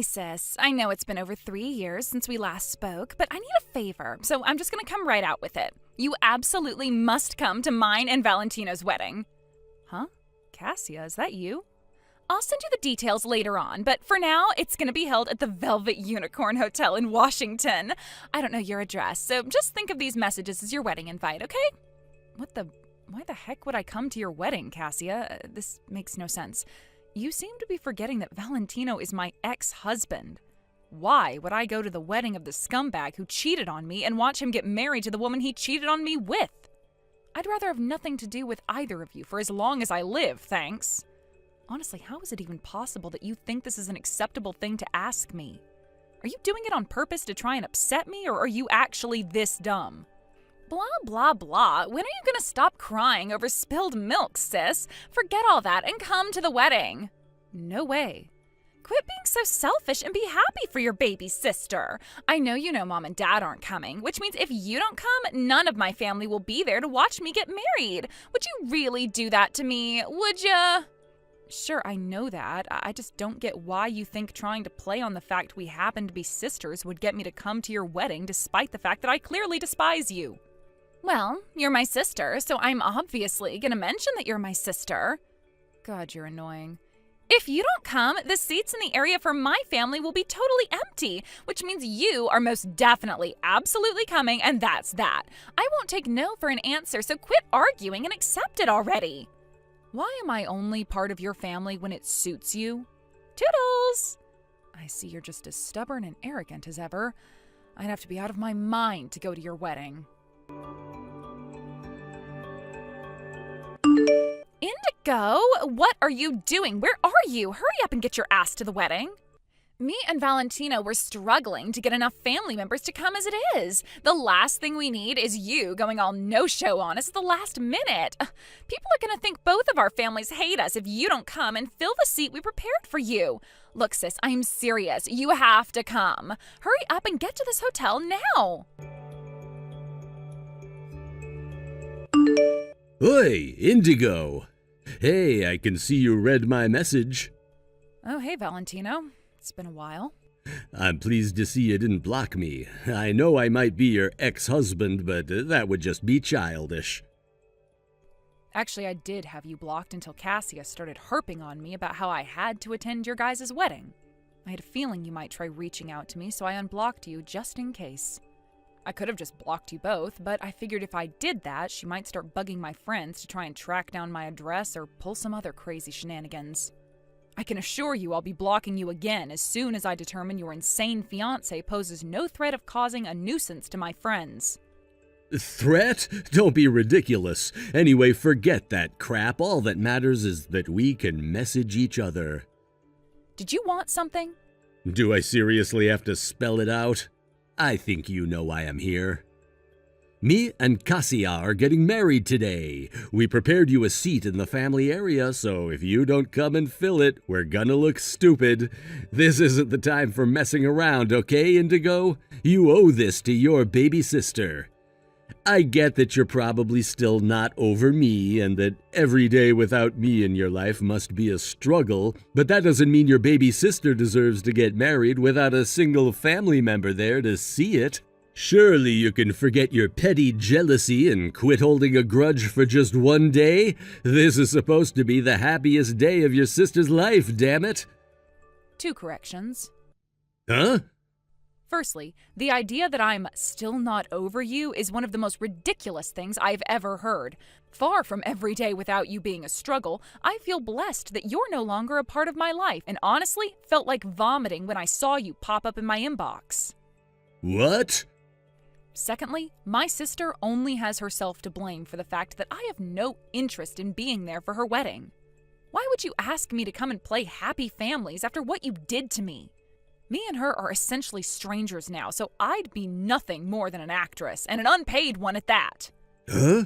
Hey sis, I know it's been over 3 years since we last spoke, but I need a favor, so I'm just gonna come right out with it. You absolutely must come to mine and Valentino's wedding. Huh? Cassia, is that you? I'll send you the details later on, but for now, it's gonna be held at the Velvet Unicorn Hotel in Washington. I don't know your address, so just think of these messages as your wedding invite, okay? Why the heck would I come to your wedding, Cassia? This makes no sense. You seem to be forgetting that Valentino is my ex-husband. Why would I go to the wedding of the scumbag who cheated on me and watch him get married to the woman he cheated on me with? I'd rather have nothing to do with either of you for as long as I live, thanks. Honestly, how is it even possible that you think this is an acceptable thing to ask me? Are you doing it on purpose to try and upset me, or are you actually this dumb? Blah, blah, blah. When are you gonna stop crying over spilled milk, sis? Forget all that and come to the wedding. No way. Quit being so selfish and be happy for your baby sister. I know you know Mom and Dad aren't coming, which means if you don't come, none of my family will be there to watch me get married. Would you really do that to me? Would ya? Sure, I know that. I just don't get why you think trying to play on the fact we happen to be sisters would get me to come to your wedding despite the fact that I clearly despise you. Well, you're my sister, so I'm obviously gonna mention that you're my sister. God, you're annoying. If you don't come, the seats in the area for my family will be totally empty, which means you are most definitely absolutely coming, and that's that. I won't take no for an answer, so quit arguing and accept it already. Why am I only part of your family when it suits you? Toodles! I see you're just as stubborn and arrogant as ever. I'd have to be out of my mind to go to your wedding. Indigo, what are you doing? Where are you? Hurry up and get your ass to the wedding. Me and Valentino were struggling to get enough family members to come as it is. The last thing we need is you going all no-show on us at the last minute. People are going to think both of our families hate us if you don't come and fill the seat we prepared for you. Look, sis, I'm serious. You have to come. Hurry up and get to this hotel now. Oi, Indigo! Hey, I can see you read my message. Oh, hey, Valentino. It's been a while. I'm pleased to see you didn't block me. I know I might be your ex-husband, but that would just be childish. Actually, I did have you blocked until Cassia started harping on me about how I had to attend your guys' wedding. I had a feeling you might try reaching out to me, so I unblocked you just in case. I could have just blocked you both, but I figured if I did that, she might start bugging my friends to try and track down my address or pull some other crazy shenanigans. I can assure you I'll be blocking you again as soon as I determine your insane fiancé poses no threat of causing a nuisance to my friends. Threat? Don't be ridiculous. Anyway, forget that crap. All that matters is that we can message each other. Did you want something? Do I seriously have to spell it out? I think you know why I'm here. Me and Cassia are getting married today. We prepared you a seat in the family area, so if you don't come and fill it, we're gonna look stupid. This isn't the time for messing around, okay, Indigo? You owe this to your baby sister. I get that you're probably still not over me and that every day without me in your life must be a struggle, but that doesn't mean your baby sister deserves to get married without a single family member there to see it. Surely you can forget your petty jealousy and quit holding a grudge for just one day? This is supposed to be the happiest day of your sister's life, damn it! 2 corrections. Huh? Firstly, the idea that I'm still not over you is one of the most ridiculous things I've ever heard. Far from every day without you being a struggle, I feel blessed that you're no longer a part of my life, and honestly, felt like vomiting when I saw you pop up in my inbox. What? Secondly, my sister only has herself to blame for the fact that I have no interest in being there for her wedding. Why would you ask me to come and play happy families after what you did to me? Me and her are essentially strangers now, so I'd be nothing more than an actress, and an unpaid one at that. Huh?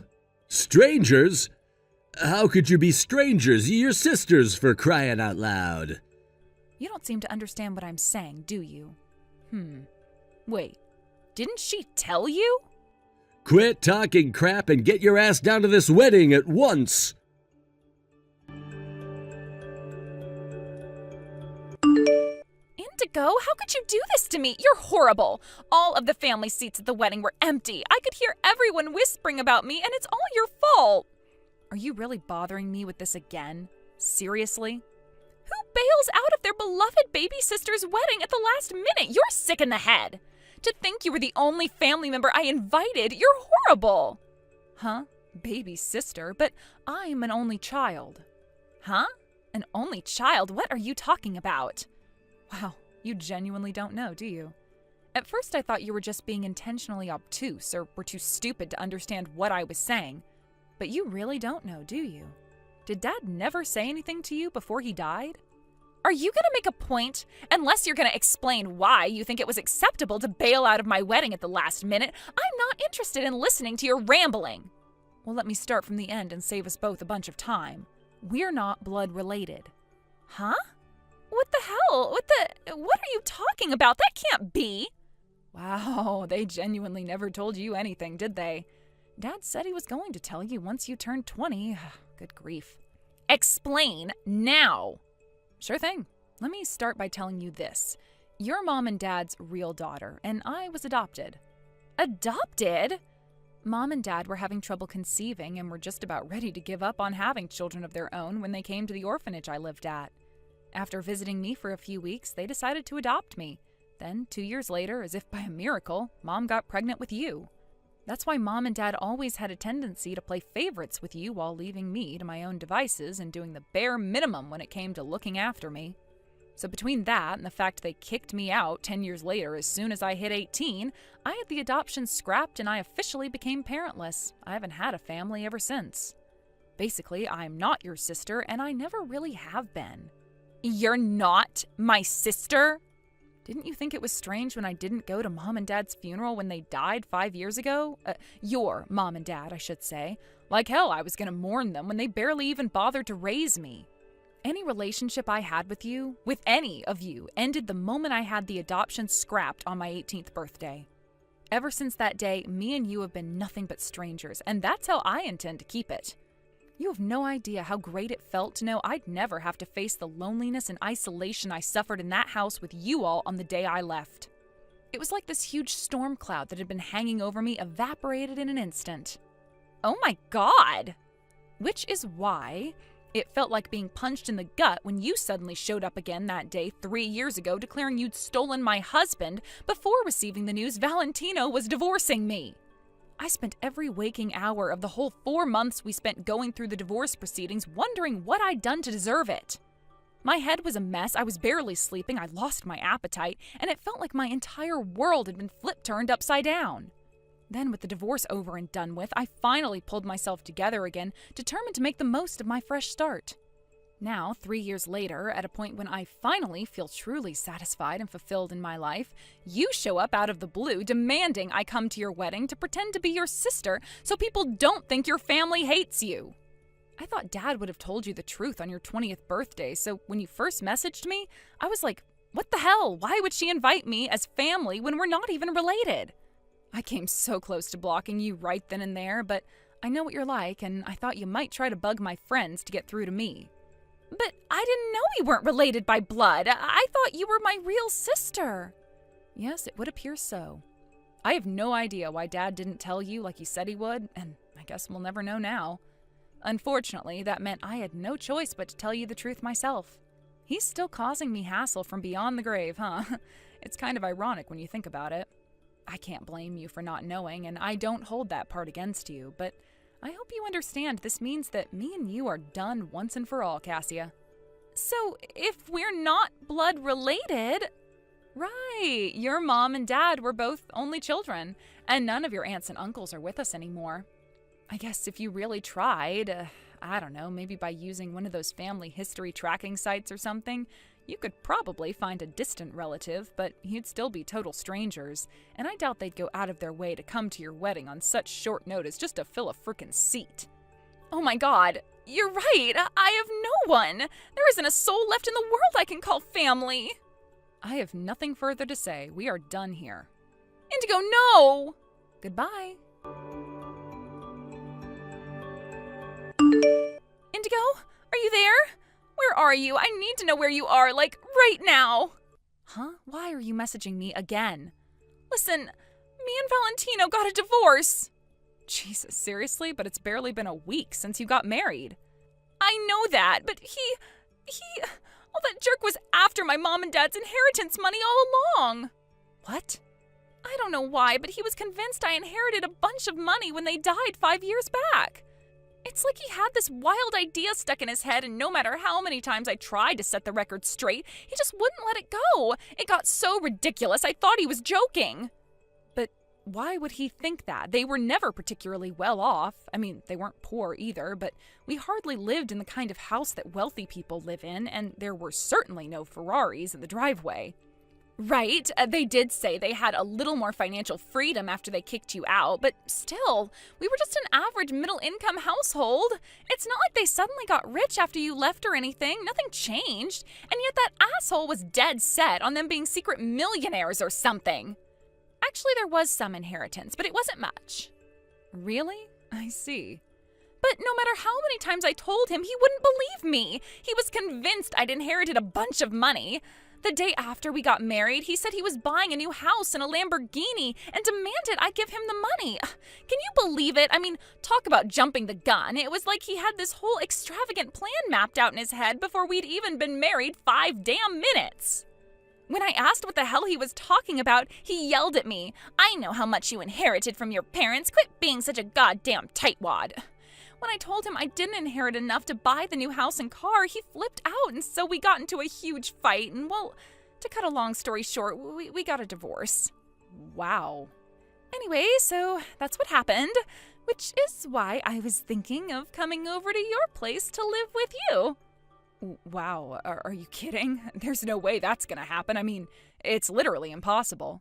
Strangers? How could you be strangers? You're sisters, for crying out loud. You don't seem to understand what I'm saying, do you? Wait, didn't she tell you? Quit talking crap and get your ass down to this wedding at once! Indigo, how could you do this to me? You're horrible. All of the family seats at the wedding were empty. I could hear everyone whispering about me, and it's all your fault. Are you really bothering me with this again? Seriously? Who bails out of their beloved baby sister's wedding at the last minute? You're sick in the head. To think you were the only family member I invited, you're horrible. Huh? Baby sister? But I'm an only child. Huh? An only child? What are you talking about? Wow, you genuinely don't know, do you? At first I thought you were just being intentionally obtuse or were too stupid to understand what I was saying. But you really don't know, do you? Did Dad never say anything to you before he died? Are you going to make a point? Unless you're going to explain why you think it was acceptable to bail out of my wedding at the last minute, I'm not interested in listening to your rambling. Well, let me start from the end and save us both a bunch of time. We're not blood related. Huh? What the hell? What are you talking about? That can't be. Wow, they genuinely never told you anything, did they? Dad said he was going to tell you once you turned 20. Good grief. Explain now. Sure thing. Let me start by telling you this. You're Mom and Dad's real daughter, and I was adopted. Adopted? Mom and Dad were having trouble conceiving and were just about ready to give up on having children of their own when they came to the orphanage I lived at. After visiting me for a few weeks, they decided to adopt me. Then, 2 years later, as if by a miracle, Mom got pregnant with you. That's why Mom and Dad always had a tendency to play favorites with you while leaving me to my own devices and doing the bare minimum when it came to looking after me. So between that and the fact they kicked me out 10 years later as soon as I hit 18, I had the adoption scrapped and I officially became parentless. I haven't had a family ever since. Basically, I'm not your sister and I never really have been. You're not my sister? Didn't you think it was strange when I didn't go to Mom and Dad's funeral when they died 5 years ago? Your Mom and Dad, I should say. Like hell, I was going to mourn them when they barely even bothered to raise me. Any relationship I had with you, with any of you, ended the moment I had the adoption scrapped on my 18th birthday. Ever since that day, me and you have been nothing but strangers, and that's how I intend to keep it. You have no idea how great it felt to know I'd never have to face the loneliness and isolation I suffered in that house with you all on the day I left. It was like this huge storm cloud that had been hanging over me evaporated in an instant. Oh my God! Which is why it felt like being punched in the gut when you suddenly showed up again that day 3 years ago declaring you'd stolen my husband before receiving the news Valentino was divorcing me. I spent every waking hour of the whole 4 months we spent going through the divorce proceedings wondering what I'd done to deserve it. My head was a mess, I was barely sleeping, I lost my appetite, and it felt like my entire world had been flip-turned upside down. Then, with the divorce over and done with, I finally pulled myself together again, determined to make the most of my fresh start. Now, 3 years later, at a point when I finally feel truly satisfied and fulfilled in my life, you show up out of the blue demanding I come to your wedding to pretend to be your sister so people don't think your family hates you. I thought Dad would have told you the truth on your 20th birthday, so when you first messaged me, I was like, what the hell? Why would she invite me as family when we're not even related? I came so close to blocking you right then and there, but I know what you're like, and I thought you might try to bug my friends to get through to me. But I didn't know we weren't related by blood. I thought you were my real sister. Yes, it would appear so. I have no idea why Dad didn't tell you like he said he would, and I guess we'll never know now. Unfortunately, that meant I had no choice but to tell you the truth myself. He's still causing me hassle from beyond the grave, huh? It's kind of ironic when you think about it. I can't blame you for not knowing, and I don't hold that part against you, but I hope you understand this means that me and you are done once and for all, Cassia. So, if we're not blood related... Right, your mom and dad were both only children, and none of your aunts and uncles are with us anymore. I guess if you really tried, I don't know, maybe by using one of those family history tracking sites or something, you could probably find a distant relative, but you'd still be total strangers, and I doubt they'd go out of their way to come to your wedding on such short notice just to fill a frickin' seat. Oh my God, you're right, I have no one! There isn't a soul left in the world I can call family! I have nothing further to say. We are done here. Indigo, no! Goodbye. Indigo, are you there? Where are you? I need to know where you are, like, right now. Huh? Why are you messaging me again? Listen, me and Valentino got a divorce. Jesus, seriously? But it's barely been a week since you got married. I know that, but all that jerk was after my mom and dad's inheritance money all along. What? I don't know why, but he was convinced I inherited a bunch of money when they died 5 years back. It's like he had this wild idea stuck in his head, and no matter how many times I tried to set the record straight, he just wouldn't let it go. It got so ridiculous, I thought he was joking. But why would he think that? They were never particularly well off. I mean, they weren't poor either, but we hardly lived in the kind of house that wealthy people live in, and there were certainly no Ferraris in the driveway. Right, they did say they had a little more financial freedom after they kicked you out, but still, we were just an average middle-income household. It's not like they suddenly got rich after you left or anything. Nothing changed, and yet that asshole was dead set on them being secret millionaires or something. Actually, there was some inheritance, but it wasn't much. Really? I see. But no matter how many times I told him, he wouldn't believe me. He was convinced I'd inherited a bunch of money. The day after we got married, he said he was buying a new house and a Lamborghini and demanded I give him the money. Can you believe it? I mean, talk about jumping the gun. It was like he had this whole extravagant plan mapped out in his head before we'd even been married 5 damn minutes. When I asked what the hell he was talking about, he yelled at me. I know how much you inherited from your parents. Quit being such a goddamn tightwad. When I told him I didn't inherit enough to buy the new house and car, he flipped out, and so we got into a huge fight, and well, to cut a long story short, we got a divorce. Wow. Anyway, so that's what happened, which is why I was thinking of coming over to your place to live with you. Wow, are you kidding? There's no way that's gonna happen. I mean, it's literally impossible.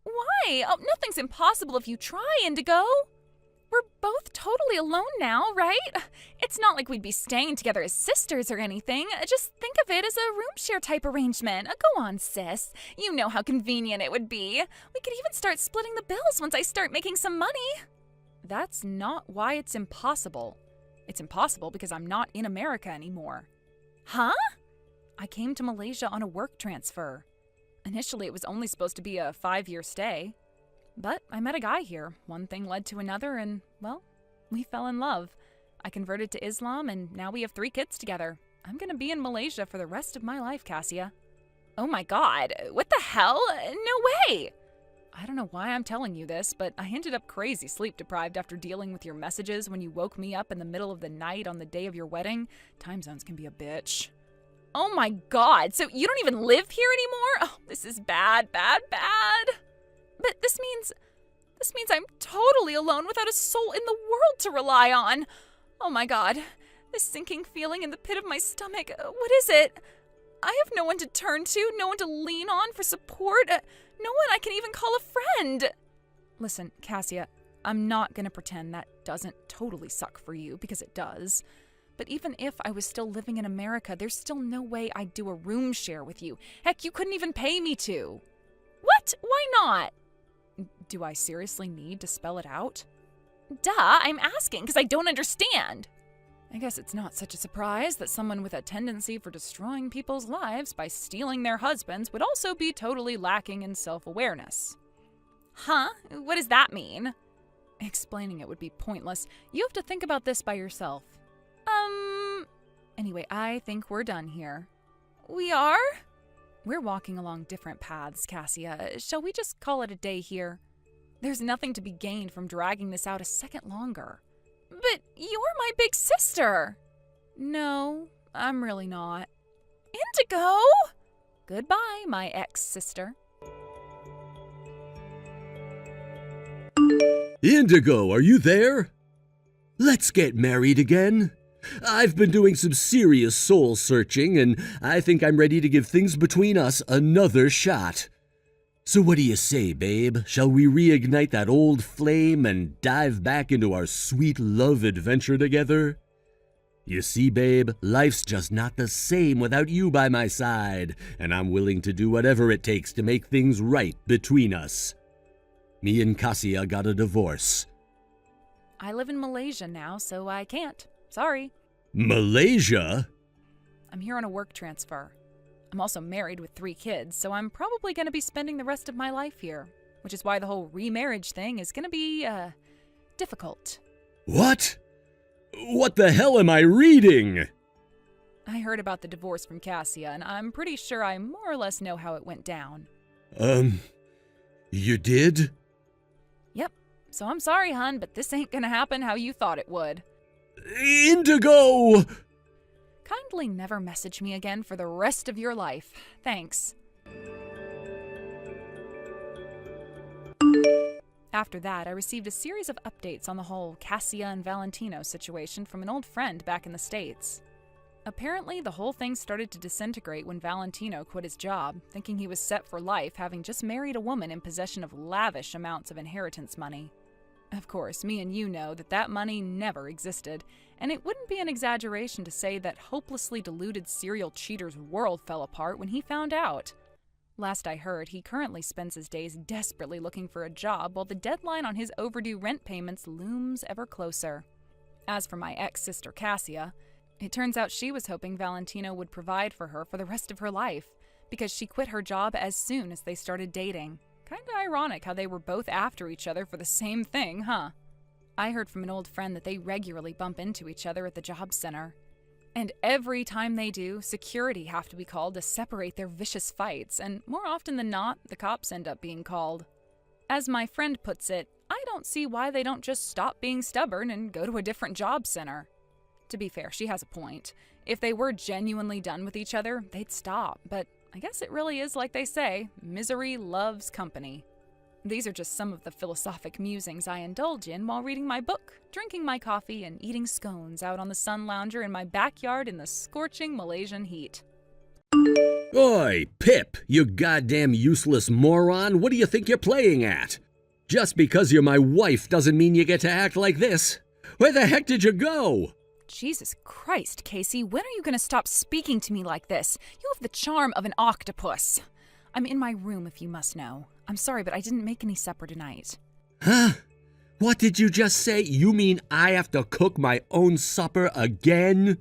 Why? Oh, nothing's impossible if you try, Indigo. We're both totally alone now, right? It's not like we'd be staying together as sisters or anything. Just think of it as a room share type arrangement. Go on, sis. You know how convenient it would be. We could even start splitting the bills once I start making some money. That's not why it's impossible. It's impossible because I'm not in America anymore. Huh? I came to Malaysia on a work transfer. Initially, it was only supposed to be a 5-year stay. But I met a guy here. One thing led to another, and, well, we fell in love. I converted to Islam, and now we have 3 kids together. I'm gonna be in Malaysia for the rest of my life, Cassia. Oh my god, what the hell? No way! I don't know why I'm telling you this, but I ended up crazy sleep-deprived after dealing with your messages when you woke me up in the middle of the night on the day of your wedding. Time zones can be a bitch. Oh my god, so you don't even live here anymore? Oh, this is bad, bad, bad. But this means I'm totally alone without a soul in the world to rely on. Oh my god, this sinking feeling in the pit of my stomach, what is it? I have no one to turn to, no one to lean on for support, no one I can even call a friend. Listen, Cassia, I'm not gonna pretend that doesn't totally suck for you, because it does. But even if I was still living in America, there's still no way I'd do a room share with you. Heck, you couldn't even pay me to. What? Why not? Do I seriously need to spell it out? Duh, I'm asking because I don't understand. I guess it's not such a surprise that someone with a tendency for destroying people's lives by stealing their husbands would also be totally lacking in self-awareness. Huh? What does that mean? Explaining it would be pointless. You have to think about this by yourself. Anyway, I think we're done here. We are? We're walking along different paths, Cassia. Shall we just call it a day here? There's nothing to be gained from dragging this out a second longer. But you're my big sister. No, I'm really not. Indigo! Goodbye, my ex-sister. Indigo, are you there? Let's get married again. I've been doing some serious soul searching, and I think I'm ready to give things between us another shot. So what do you say, babe? Shall we reignite that old flame and dive back into our sweet love adventure together? You see, babe, life's just not the same without you by my side, and I'm willing to do whatever it takes to make things right between us. Me and Cassia got a divorce. I live in Malaysia now, so I can't. Sorry. Malaysia? I'm here on a work transfer. I'm also married with 3 kids, so I'm probably going to be spending the rest of my life here, which is why the whole remarriage thing is going to be, difficult. What? What the hell am I reading? I heard about the divorce from Cassia, and I'm pretty sure I more or less know how it went down. You did? Yep. So I'm sorry, hon, but this ain't gonna happen how you thought it would. Indigo! Kindly never message me again for the rest of your life. Thanks. After that, I received a series of updates on the whole Cassia and Valentino situation from an old friend back in the States. Apparently, the whole thing started to disintegrate when Valentino quit his job, thinking he was set for life, having just married a woman in possession of lavish amounts of inheritance money. Of course, me and you know that money never existed, and it wouldn't be an exaggeration to say that hopelessly deluded serial cheater's world fell apart when he found out. Last I heard, he currently spends his days desperately looking for a job while the deadline on his overdue rent payments looms ever closer. As for my ex-sister Cassia, it turns out she was hoping Valentino would provide for her for the rest of her life, because she quit her job as soon as they started dating. Kinda ironic how they were both after each other for the same thing, huh? I heard from an old friend that they regularly bump into each other at the job center. And every time they do, security have to be called to separate their vicious fights, and more often than not, the cops end up being called. As my friend puts it, I don't see why they don't just stop being stubborn and go to a different job center. To be fair, she has a point. If they were genuinely done with each other, they'd stop, but I guess it really is like they say, misery loves company. These are just some of the philosophic musings I indulge in while reading my book, drinking my coffee, and eating scones out on the sun lounger in my backyard in the scorching Malaysian heat. Oi, Pip, you goddamn useless moron, what do you think you're playing at? Just because you're my wife doesn't mean you get to act like this. Where the heck did you go? Jesus Christ, Casey, when are you going to stop speaking to me like this? You have the charm of an octopus. I'm in my room, if you must know. I'm sorry, but I didn't make any supper tonight. Huh? What did you just say? You mean I have to cook my own supper again?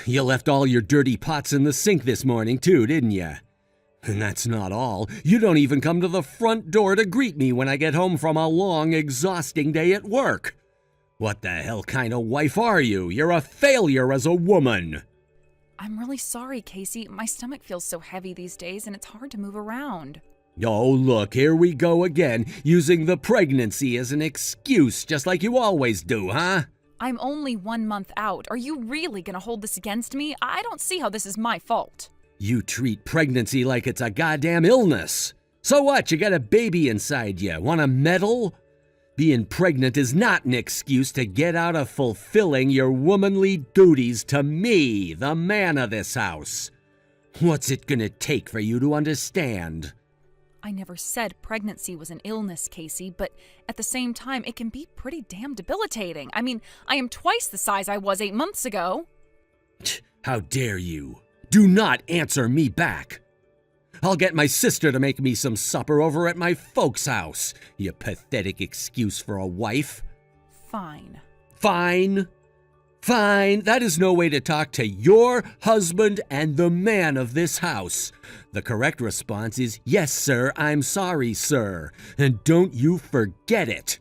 You left all your dirty pots in the sink this morning, too, didn't you? And that's not all. You don't even come to the front door to greet me when I get home from a long, exhausting day at work. What the hell kind of wife are you? You're a failure as a woman. I'm really sorry, Casey. My stomach feels so heavy these days, and it's hard to move around. Oh, look, here we go again, using the pregnancy as an excuse, just like you always do, huh? I'm only 1 month out. Are you really gonna hold this against me? I don't see how this is my fault. You treat pregnancy like it's a goddamn illness. So what, you got a baby inside you, want a medal? Being pregnant is not an excuse to get out of fulfilling your womanly duties to me, the man of this house. What's it gonna take for you to understand? I never said pregnancy was an illness, Casey, but at the same time, it can be pretty damn debilitating. I mean, I am twice the size I was 8 months ago. How dare you? Do not answer me back. I'll get my sister to make me some supper over at my folks' house. You pathetic excuse for a wife. Fine. Fine? Fine. That is no way to talk to your husband and the man of this house. The correct response is, yes, sir, I'm sorry, sir. And don't you forget it.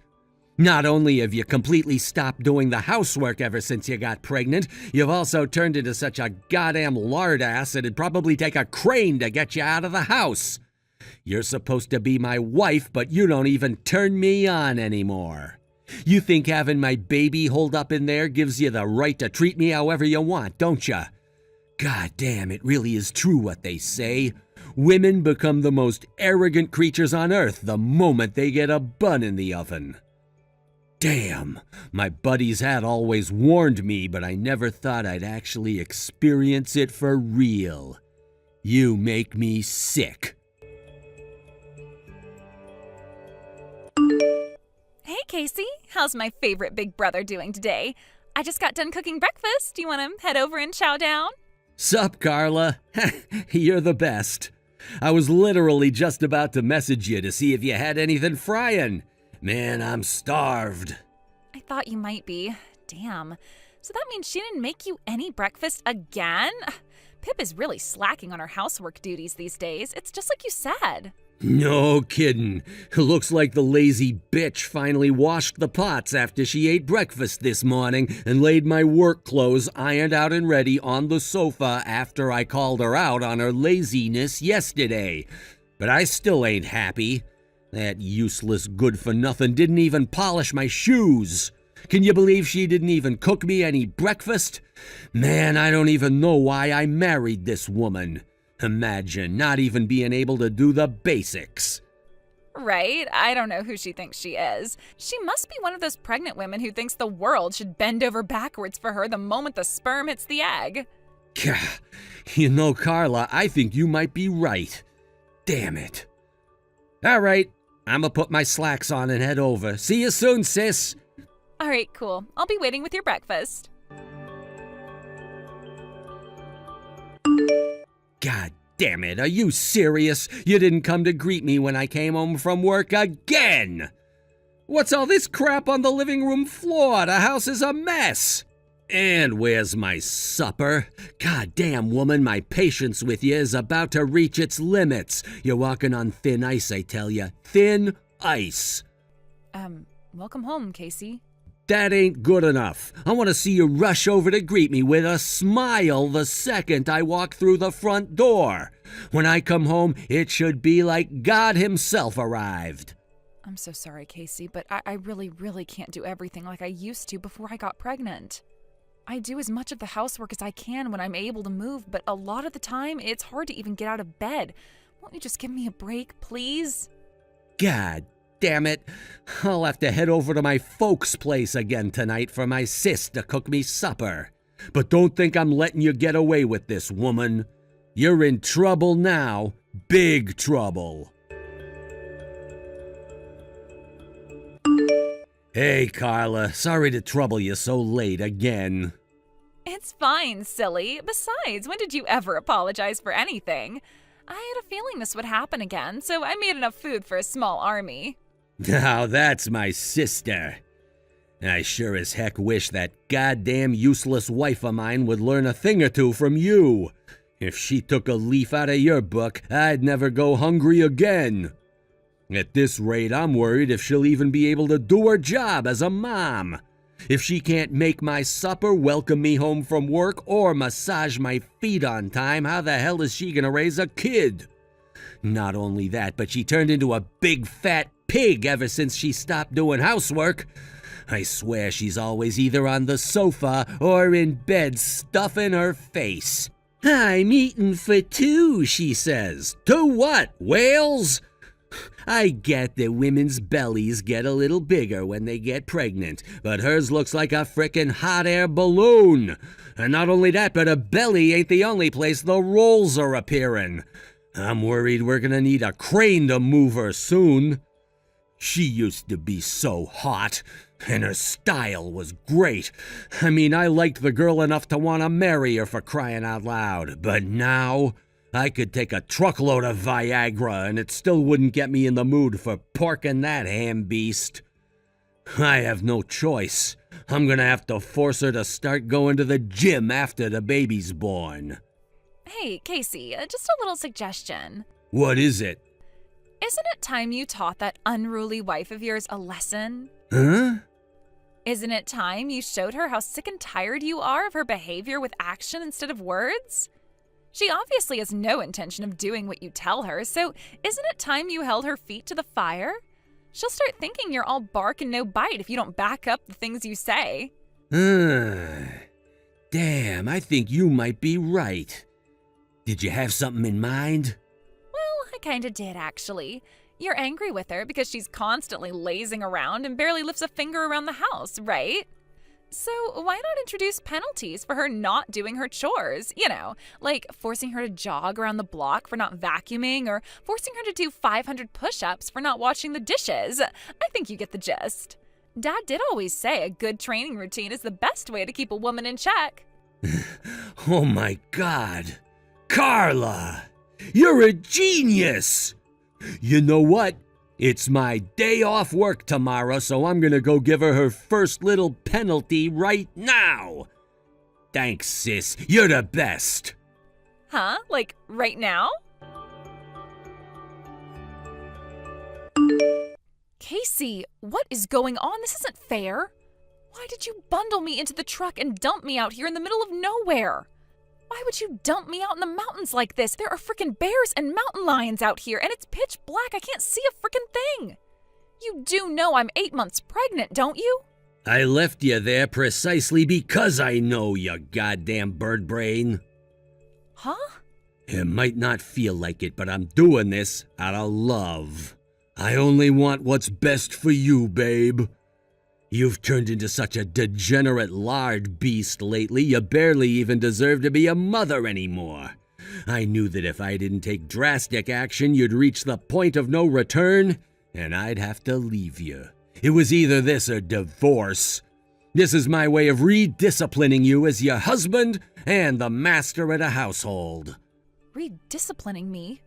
Not only have you completely stopped doing the housework ever since you got pregnant, you've also turned into such a goddamn lard ass it'd probably take a crane to get you out of the house. You're supposed to be my wife, but you don't even turn me on anymore. You think having my baby holed up in there gives you the right to treat me however you want, don't you? God damn, it really is true what they say. Women become the most arrogant creatures on earth the moment they get a bun in the oven. Damn, my buddies had always warned me, but I never thought I'd actually experience it for real. You make me sick. Hey, Casey, how's my favorite big brother doing today? I just got done cooking breakfast. Do you want to head over and chow down? Sup, Carla? You're the best. I was literally just about to message you to see if you had anything frying. Man, I'm starved. I thought you might be. Damn. So that means she didn't make you any breakfast again? Pip is really slacking on her housework duties these days. It's just like you said. No kidding. Looks like the lazy bitch finally washed the pots after she ate breakfast this morning and laid my work clothes ironed out and ready on the sofa after I called her out on her laziness yesterday. But I still ain't happy. That useless good-for-nothing didn't even polish my shoes. Can you believe she didn't even cook me any breakfast? Man, I don't even know why I married this woman. Imagine not even being able to do the basics. Right? I don't know who she thinks she is. She must be one of those pregnant women who thinks the world should bend over backwards for her the moment the sperm hits the egg. You know, Carla, I think you might be right. Damn it. All right, I'm gonna put my slacks on and head over. See you soon, sis. All right, cool. I'll be waiting with your breakfast. God damn it, are you serious? You didn't come to greet me when I came home from work again! What's all this crap on the living room floor? The house is a mess! And where's my supper? God damn, woman, my patience with you is about to reach its limits. You're walking on thin ice, I tell you. Thin ice. Welcome home, Casey. That ain't good enough. I want to see you rush over to greet me with a smile the second I walk through the front door. When I come home, it should be like God himself arrived. I'm so sorry, Casey, but I really can't do everything like I used to before I got pregnant. I do as much of the housework as I can when I'm able to move, but a lot of the time, it's hard to even get out of bed. Won't you just give me a break, please? God damn it. I'll have to head over to my folks' place again tonight for my sis to cook me supper. But don't think I'm letting you get away with this, woman. You're in trouble now. Big trouble. Hey, Carla. Sorry to trouble you so late again. It's fine, silly. Besides, when did you ever apologize for anything? I had a feeling this would happen again, so I made enough food for a small army. Now that's my sister. I sure as heck wish that goddamn useless wife of mine would learn a thing or two from you. If she took a leaf out of your book, I'd never go hungry again. At this rate, I'm worried if she'll even be able to do her job as a mom. If she can't make my supper, welcome me home from work, or massage my feet on time, how the hell is she gonna raise a kid? Not only that, but she turned into a big fat pig ever since she stopped doing housework. I swear she's always either on the sofa or in bed stuffing her face. I'm eating for two, she says. To what, whales? I get that women's bellies get a little bigger when they get pregnant, but hers looks like a frickin' hot air balloon. And not only that, but her belly ain't the only place the rolls are appearing. I'm worried we're gonna need a crane to move her soon. She used to be so hot, and her style was great. I mean, I liked the girl enough to want to marry her, for crying out loud. But now, I could take a truckload of Viagra and it still wouldn't get me in the mood for porking that ham beast. I have no choice. I'm gonna have to force her to start going to the gym after the baby's born. Hey, Casey, just a little suggestion. What is it? Isn't it time you taught that unruly wife of yours a lesson? Huh? Isn't it time you showed her how sick and tired you are of her behavior with action instead of words? She obviously has no intention of doing what you tell her, so isn't it time you held her feet to the fire? She'll start thinking you're all bark and no bite if you don't back up the things you say. Damn, I think you might be right. Did you have something in mind? Well, I kinda did, actually. You're angry with her because she's constantly lazing around and barely lifts a finger around the house, right? So why not introduce penalties for her not doing her chores? You know, like forcing her to jog around the block for not vacuuming or forcing her to do 500 push-ups for not washing the dishes. I think you get the gist. Dad did always say a good training routine is the best way to keep a woman in check. Oh my God. Carla, you're a genius. You know what? It's my day off work tomorrow, so I'm gonna go give her first little penalty right now. Thanks, sis. You're the best. Huh? Like, right now? Casey, what is going on? This isn't fair. Why did you bundle me into the truck and dump me out here in the middle of nowhere? Why would you dump me out in the mountains like this? There are frickin' bears and mountain lions out here, and it's pitch black. I can't see a frickin' thing. You do know I'm 8 months pregnant, don't you? I left you there precisely because I know, you goddamn bird brain. Huh? It might not feel like it, but I'm doing this out of love. I only want what's best for you, babe. You've turned into such a degenerate lard beast lately, you barely even deserve to be a mother anymore. I knew that if I didn't take drastic action, you'd reach the point of no return, and I'd have to leave you. It was either this or divorce. This is my way of redisciplining you as your husband and the master of the household. Redisciplining me?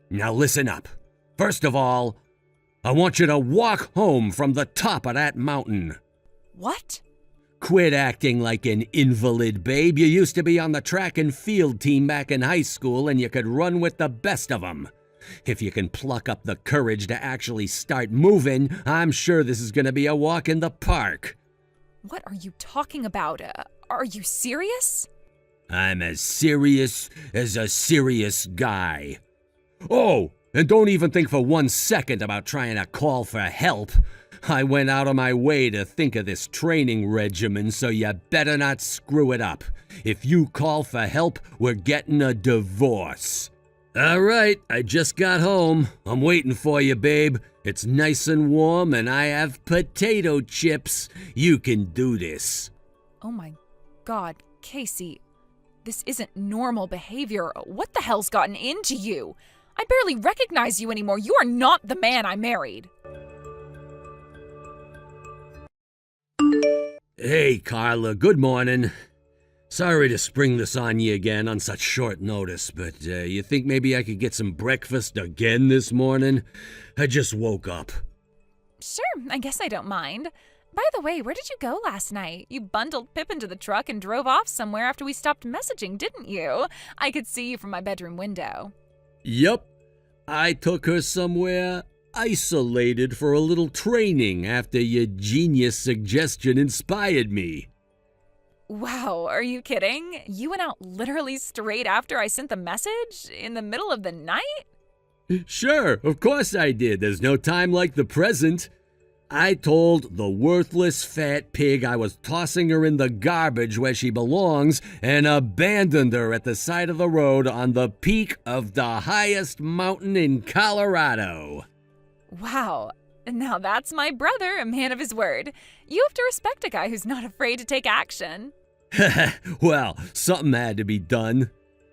Now listen up. First of all, I want you to walk home from the top of that mountain. What? Quit acting like an invalid, babe. You used to be on the track and field team back in high school, and you could run with the best of them. If you can pluck up the courage to actually start moving, I'm sure this is going to be a walk in the park. What are you talking about? Are you serious? I'm as serious as a serious guy. Oh, and don't even think for 1 second about trying to call for help. I went out of my way to think of this training regimen, so you better not screw it up. If you call for help, we're getting a divorce. All right, I just got home. I'm waiting for you, babe. It's nice and warm, and I have potato chips. You can do this. Oh my God, Casey. This isn't normal behavior. What the hell's gotten into you? I barely recognize you anymore. You are not the man I married. Hey, Carla, good morning. Sorry to spring this on you again on such short notice, but you think maybe I could get some breakfast again this morning? I just woke up. Sure, I guess I don't mind. By the way, where did you go last night? You bundled Pip into the truck and drove off somewhere after we stopped messaging, didn't you? I could see you from my bedroom window. Yep, I took her somewhere isolated for a little training after your genius suggestion inspired me. Wow, are you kidding? You went out literally straight after I sent the message? In the middle of the night? Sure, of course I did. There's no time like the present. I told the worthless fat pig I was tossing her in the garbage where she belongs and abandoned her at the side of the road on the peak of the highest mountain in Colorado. Wow. Now that's my brother, a man of his word. You have to respect a guy who's not afraid to take action. Well, something had to be done.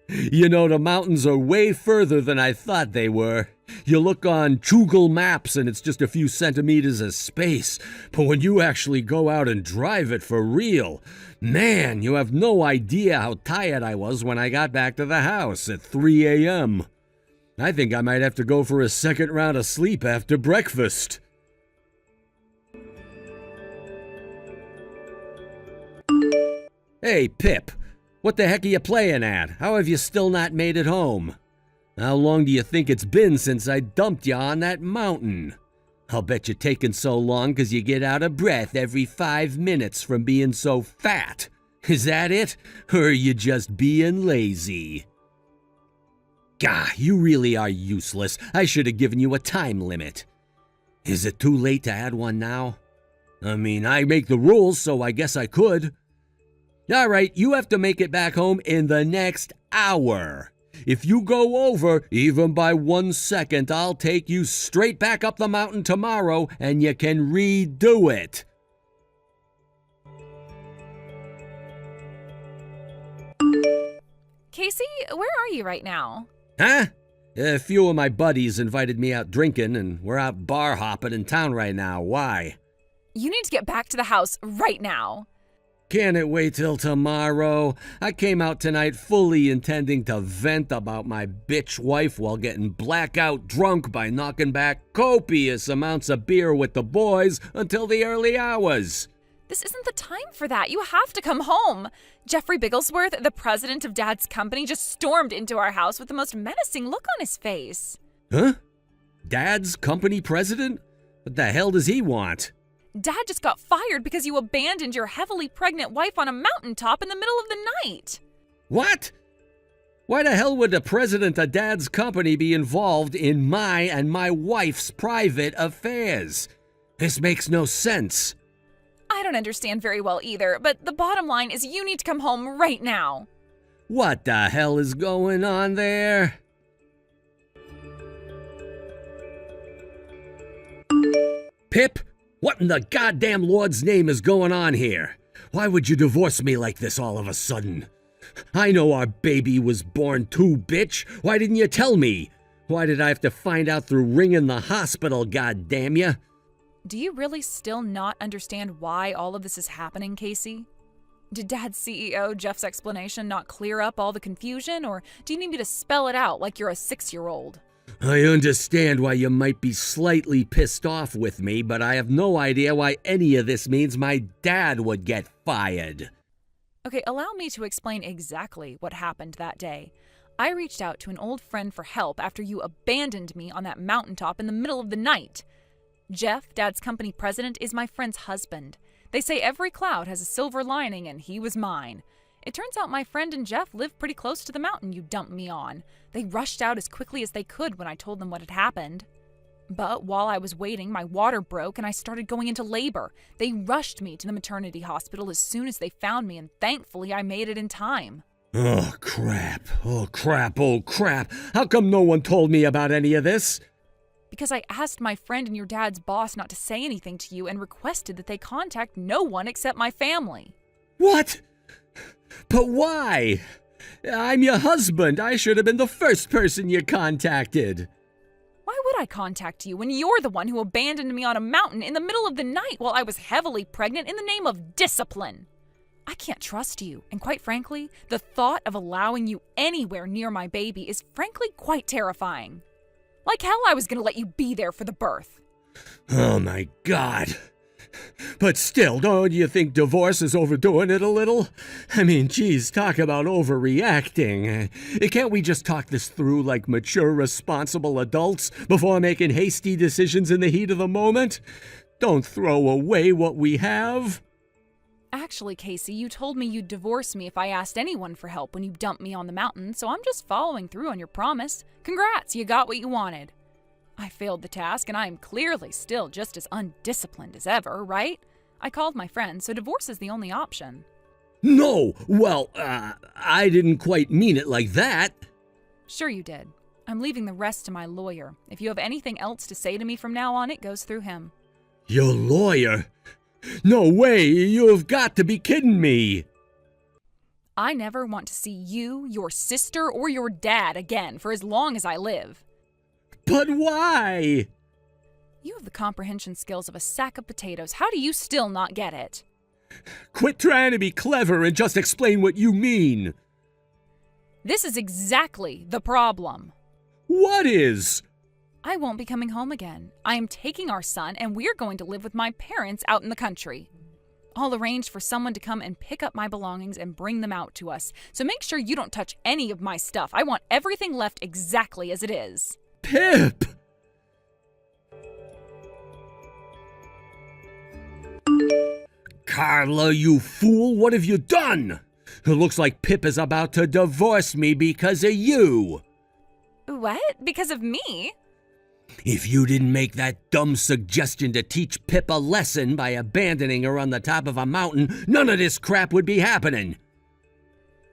You know, the mountains are way further than I thought they were. You look on Google Maps and it's just a few centimeters of space. But when you actually go out and drive it for real, man, you have no idea how tired I was when I got back to the house at 3 a.m. I think I might have to go for a second round of sleep after breakfast. Hey, Pip, what the heck are you playing at? How have you still not made it home? How long do you think it's been since I dumped you on that mountain? I'll bet you're taking so long 'cause you get out of breath every 5 minutes from being so fat. Is that it? Or are you just being lazy? Gah, you really are useless. I should have given you a time limit. Is it too late to add one now? I mean, I make the rules, so I guess I could. All right, you have to make it back home in the next hour. If you go over, even by 1 second, I'll take you straight back up the mountain tomorrow and you can redo it. Casey, where are you right now? Huh? A few of my buddies invited me out drinking and we're out bar hopping in town right now. Why? You need to get back to the house right now. Can't it wait till tomorrow? I came out tonight fully intending to vent about my bitch wife while getting blackout drunk by knocking back copious amounts of beer with the boys until the early hours. This isn't the time for that. You have to come home. Jeffrey Bigglesworth, the president of Dad's company, just stormed into our house with the most menacing look on his face. Huh? Dad's company president? What the hell does he want? Dad just got fired because you abandoned your heavily pregnant wife on a mountaintop in the middle of the night. What? Why the hell would the president of Dad's company be involved in my and my wife's private affairs? This makes no sense. I don't understand very well either, but the bottom line is you need to come home right now. What the hell is going on there? Pip, what in the goddamn Lord's name is going on here? Why would you divorce me like this all of a sudden? I know our baby was born too, bitch. Why didn't you tell me? Why did I have to find out through ringing the hospital, goddamn ya? Do you really still not understand why all of this is happening, Casey? Did Dad's CEO, Jeff's explanation, not clear up all the confusion, or do you need me to spell it out like you're a 6-year-old? I understand why you might be slightly pissed off with me, but I have no idea why any of this means my dad would get fired. Okay, allow me to explain exactly what happened that day. I reached out to an old friend for help after you abandoned me on that mountaintop in the middle of the night. Jeff, Dad's company president, is my friend's husband. They say every cloud has a silver lining, and he was mine. It turns out my friend and Jeff live pretty close to the mountain you dumped me on. They rushed out as quickly as they could when I told them what had happened. But while I was waiting, my water broke and I started going into labor. They rushed me to the maternity hospital as soon as they found me, and thankfully I made it in time. Oh, crap. Oh, crap. Oh, crap. How come no one told me about any of this? Because I asked my friend and your dad's boss not to say anything to you and requested that they contact no one except my family. What? But why? I'm your husband. I should have been the first person you contacted. Why would I contact you when you're the one who abandoned me on a mountain in the middle of the night while I was heavily pregnant in the name of discipline? I can't trust you, and quite frankly, the thought of allowing you anywhere near my baby is frankly quite terrifying. Like hell I was gonna let you be there for the birth. Oh my God. But still, don't you think divorce is overdoing it a little? I mean, geez, talk about overreacting. Can't we just talk this through like mature, responsible adults before making hasty decisions in the heat of the moment? Don't throw away what we have. Actually, Casey, you told me you'd divorce me if I asked anyone for help when you dumped me on the mountain, so I'm just following through on your promise. Congrats, you got what you wanted. I failed the task, and I am clearly still just as undisciplined as ever, right? I called my friend, so divorce is the only option. No! Well, I didn't quite mean it like that. Sure you did. I'm leaving the rest to my lawyer. If you have anything else to say to me from now on, it goes through him. Your lawyer? No way! You've got to be kidding me! I never want to see you, your sister, or your dad again for as long as I live. But why? You have the comprehension skills of a sack of potatoes. How do you still not get it? Quit trying to be clever and just explain what you mean. This is exactly the problem. What is? I won't be coming home again. I am taking our son, and we're going to live with my parents out in the country. I'll arrange for someone to come and pick up my belongings and bring them out to us. So make sure you don't touch any of my stuff. I want everything left exactly as it is. Pip! Carla, you fool, what have you done? It looks like Pip is about to divorce me because of you. What? Because of me? If you didn't make that dumb suggestion to teach Pip a lesson by abandoning her on the top of a mountain, none of this crap would be happening.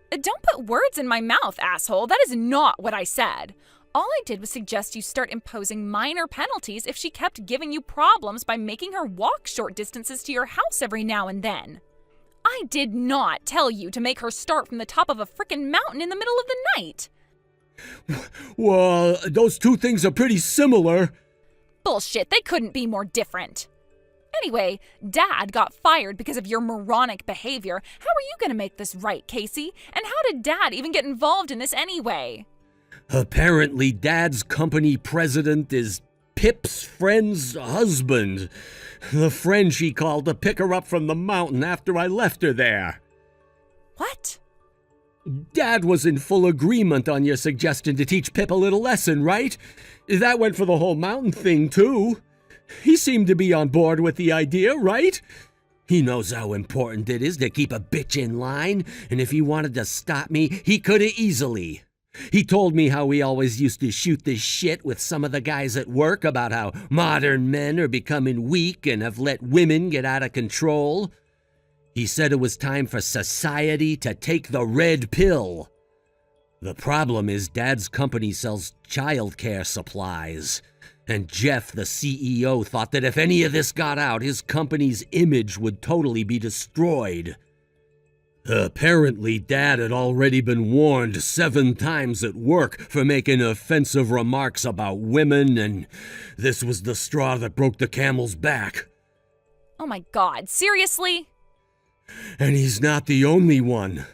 Don't put words in my mouth, asshole. That is not what I said. All I did was suggest you start imposing minor penalties if she kept giving you problems by making her walk short distances to your house every now and then. I did not tell you to make her start from the top of a frickin' mountain in the middle of the night. Well, those two things are pretty similar. Bullshit, they couldn't be more different. Anyway, Dad got fired because of your moronic behavior. How are you gonna make this right, Casey? And how did Dad even get involved in this anyway? Apparently, Dad's company president is Pip's friend's husband. The friend she called to pick her up from the mountain after I left her there. What? Dad was in full agreement on your suggestion to teach Pip a little lesson, right? That went for the whole mountain thing, too. He seemed to be on board with the idea, right? He knows how important it is to keep a bitch in line, and if he wanted to stop me, he coulda easily. He told me how we always used to shoot the shit with some of the guys at work about how modern men are becoming weak and have let women get out of control. He said it was time for society to take the red pill. The problem is Dad's company sells childcare supplies, and Jeff, the CEO, thought that if any of this got out, his company's image would totally be destroyed. Apparently, Dad had already been warned 7 times at work for making offensive remarks about women, and this was the straw that broke the camel's back. Oh my God, seriously? And he's not the only one.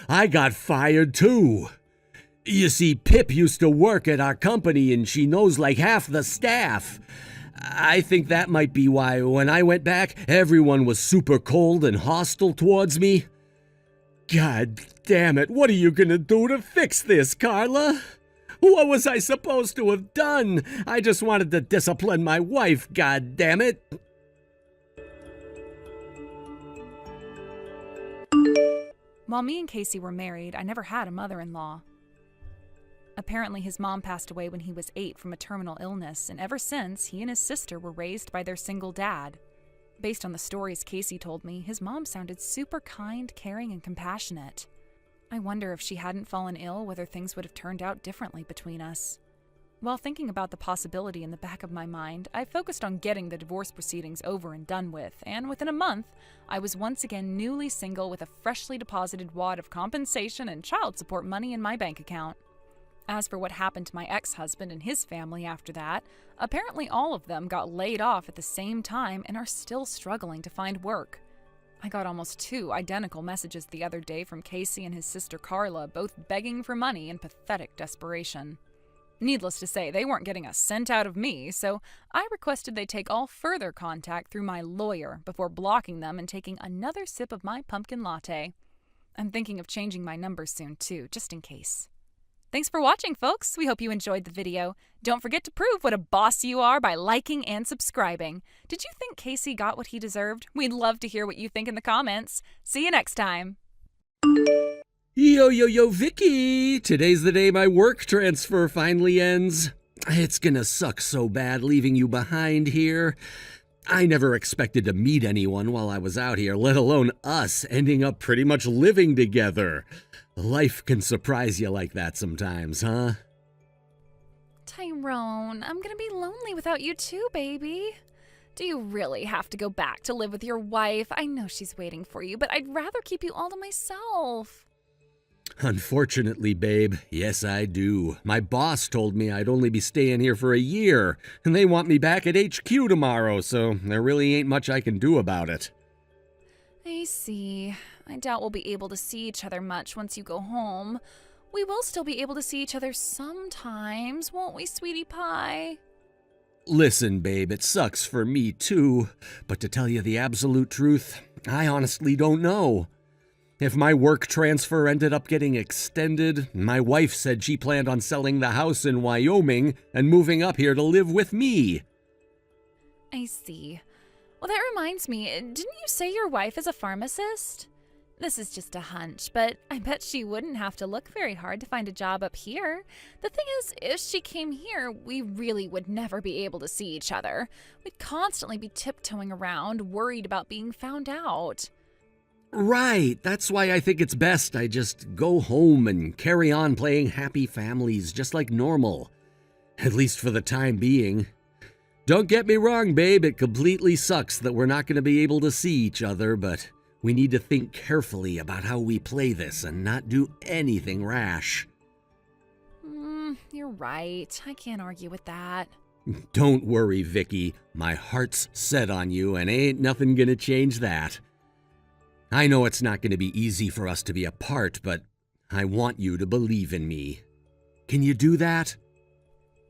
I got fired too. You see, Pip used to work at our company and she knows like half the staff. I think that might be why when I went back, everyone was super cold and hostile towards me. God damn it, what are you gonna do to fix this, Carla? What was I supposed to have done? I just wanted to discipline my wife, god damn it. While me and Casey were married, I never had a mother-in-law. Apparently, his mom passed away when he was 8 from a terminal illness, and ever since, he and his sister were raised by their single dad. Based on the stories Casey told me, his mom sounded super kind, caring, and compassionate. I wonder if she hadn't fallen ill, whether things would have turned out differently between us. While thinking about the possibility in the back of my mind, I focused on getting the divorce proceedings over and done with, and within a month, I was once again newly single with a freshly deposited wad of compensation and child support money in my bank account. As for what happened to my ex-husband and his family after that, apparently all of them got laid off at the same time and are still struggling to find work. I got almost 2 identical messages the other day from Casey and his sister Carla, both begging for money in pathetic desperation. Needless to say, they weren't getting a cent out of me, so I requested they take all further contact through my lawyer before blocking them and taking another sip of my pumpkin latte. I'm thinking of changing my number soon too, just in case. Thanks for watching, folks. We hope you enjoyed the video. Don't forget to prove what a boss you are by liking and subscribing. Did you think Casey got what he deserved? We'd love to hear what you think in the comments. See you next time. Yo, Vicky! Today's the day my work transfer finally ends. It's gonna suck so bad leaving you behind here. I never expected to meet anyone while I was out here, let alone us ending up pretty much living together. Life can surprise you like that sometimes, huh? Tyrone, I'm gonna be lonely without you too, baby. Do you really have to go back to live with your wife? I know she's waiting for you, but I'd rather keep you all to myself. Unfortunately, babe, yes I do. My boss told me I'd only be staying here for a year, and they want me back at HQ tomorrow, so there really ain't much I can do about it. I see. I doubt we'll be able to see each other much once you go home. We will still be able to see each other sometimes, won't we, sweetie pie? Listen, babe, it sucks for me too, but to tell you the absolute truth, I honestly don't know. If my work transfer ended up getting extended, my wife said she planned on selling the house in Wyoming and moving up here to live with me. I see. Well, that reminds me, didn't you say your wife is a pharmacist? This is just a hunch, but I bet she wouldn't have to look very hard to find a job up here. The thing is, if she came here, we really would never be able to see each other. We'd constantly be tiptoeing around, worried about being found out. Right, that's why I think it's best I just go home and carry on playing happy families just like normal. At least for the time being. Don't get me wrong, babe, it completely sucks that we're not going to be able to see each other, but we need to think carefully about how we play this and not do anything rash. You're right. I can't argue with that. Don't worry, Vicky. My heart's set on you and ain't nothing gonna change that. I know it's not gonna be easy for us to be apart, but I want you to believe in me. Can you do that?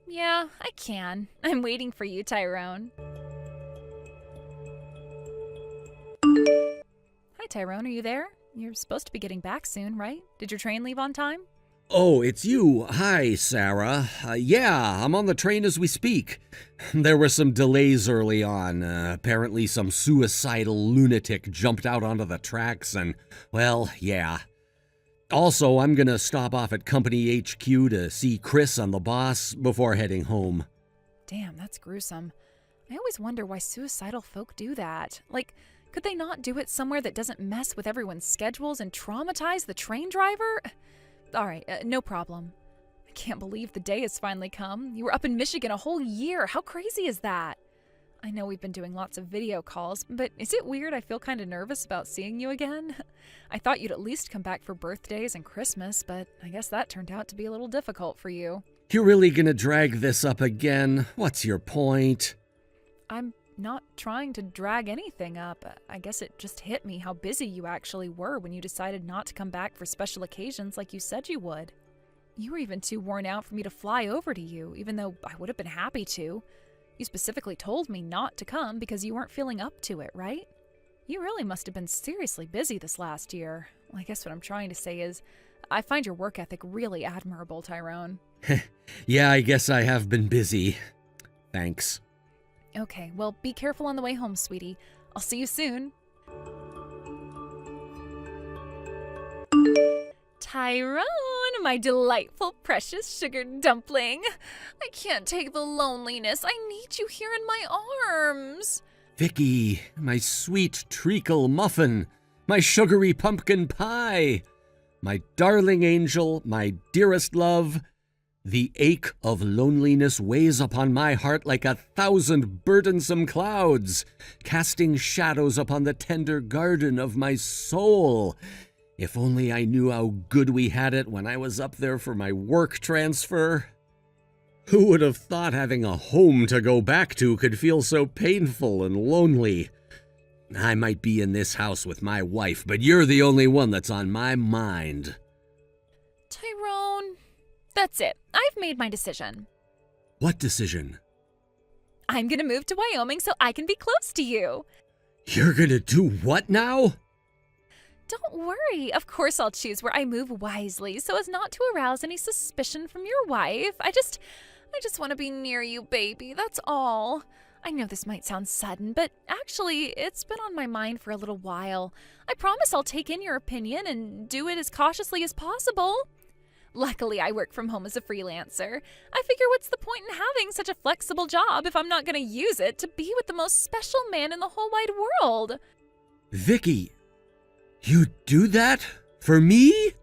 Yeah, I can. I'm waiting for you, Tyrone. Hi, Tyrone, are you there? You're supposed to be getting back soon, right? Did your train leave on time? Oh, it's you. Hi, Sarah. Yeah, I'm on the train as we speak. There were some delays early on. Apparently some suicidal lunatic jumped out onto the tracks and, well, yeah. Also, I'm gonna stop off at Company HQ to see Chris and the boss before heading home. Damn, that's gruesome. I always wonder why suicidal folk do that. Like, could they not do it somewhere that doesn't mess with everyone's schedules and traumatize the train driver? All right, no problem. I can't believe the day has finally come. You were up in Michigan a whole year. How crazy is that? I know we've been doing lots of video calls, but is it weird I feel kind of nervous about seeing you again? I thought you'd at least come back for birthdays and Christmas, but I guess that turned out to be a little difficult for you. You're really gonna drag this up again? What's your point? I'm not trying to drag anything up. I guess it just hit me how busy you actually were when you decided not to come back for special occasions like you said you would. You were even too worn out for me to fly over to you, even though I would have been happy to. You specifically told me not to come because you weren't feeling up to it, right? You really must have been seriously busy this last year. Well, I guess what I'm trying to say is, I find your work ethic really admirable, Tyrone. Yeah, I guess I have been busy. Thanks. Okay, well, be careful on the way home, sweetie. I'll see you soon. Tyrone, my delightful, precious sugar dumpling. I can't take the loneliness. I need you here in my arms. Vicky, my sweet treacle muffin, my sugary pumpkin pie, my darling angel, my dearest love. The ache of loneliness weighs upon my heart like 1,000 burdensome clouds, casting shadows upon the tender garden of my soul. If only I knew how good we had it when I was up there for my work transfer. Who would have thought having a home to go back to could feel so painful and lonely? I might be in this house with my wife, but you're the only one that's on my mind. Tyrone, that's it. I've made my decision. What decision? I'm gonna move to Wyoming so I can be close to you. You're gonna do what now? Don't worry. Of course I'll choose where I move wisely so as not to arouse any suspicion from your wife. I just want to be near you, baby. That's all. I know this might sound sudden, but actually, it's been on my mind for a little while. I promise I'll take in your opinion and do it as cautiously as possible. Luckily, I work from home as a freelancer. I figure what's the point in having such a flexible job if I'm not going to use it to be with the most special man in the whole wide world? Vicky, you do that? For me?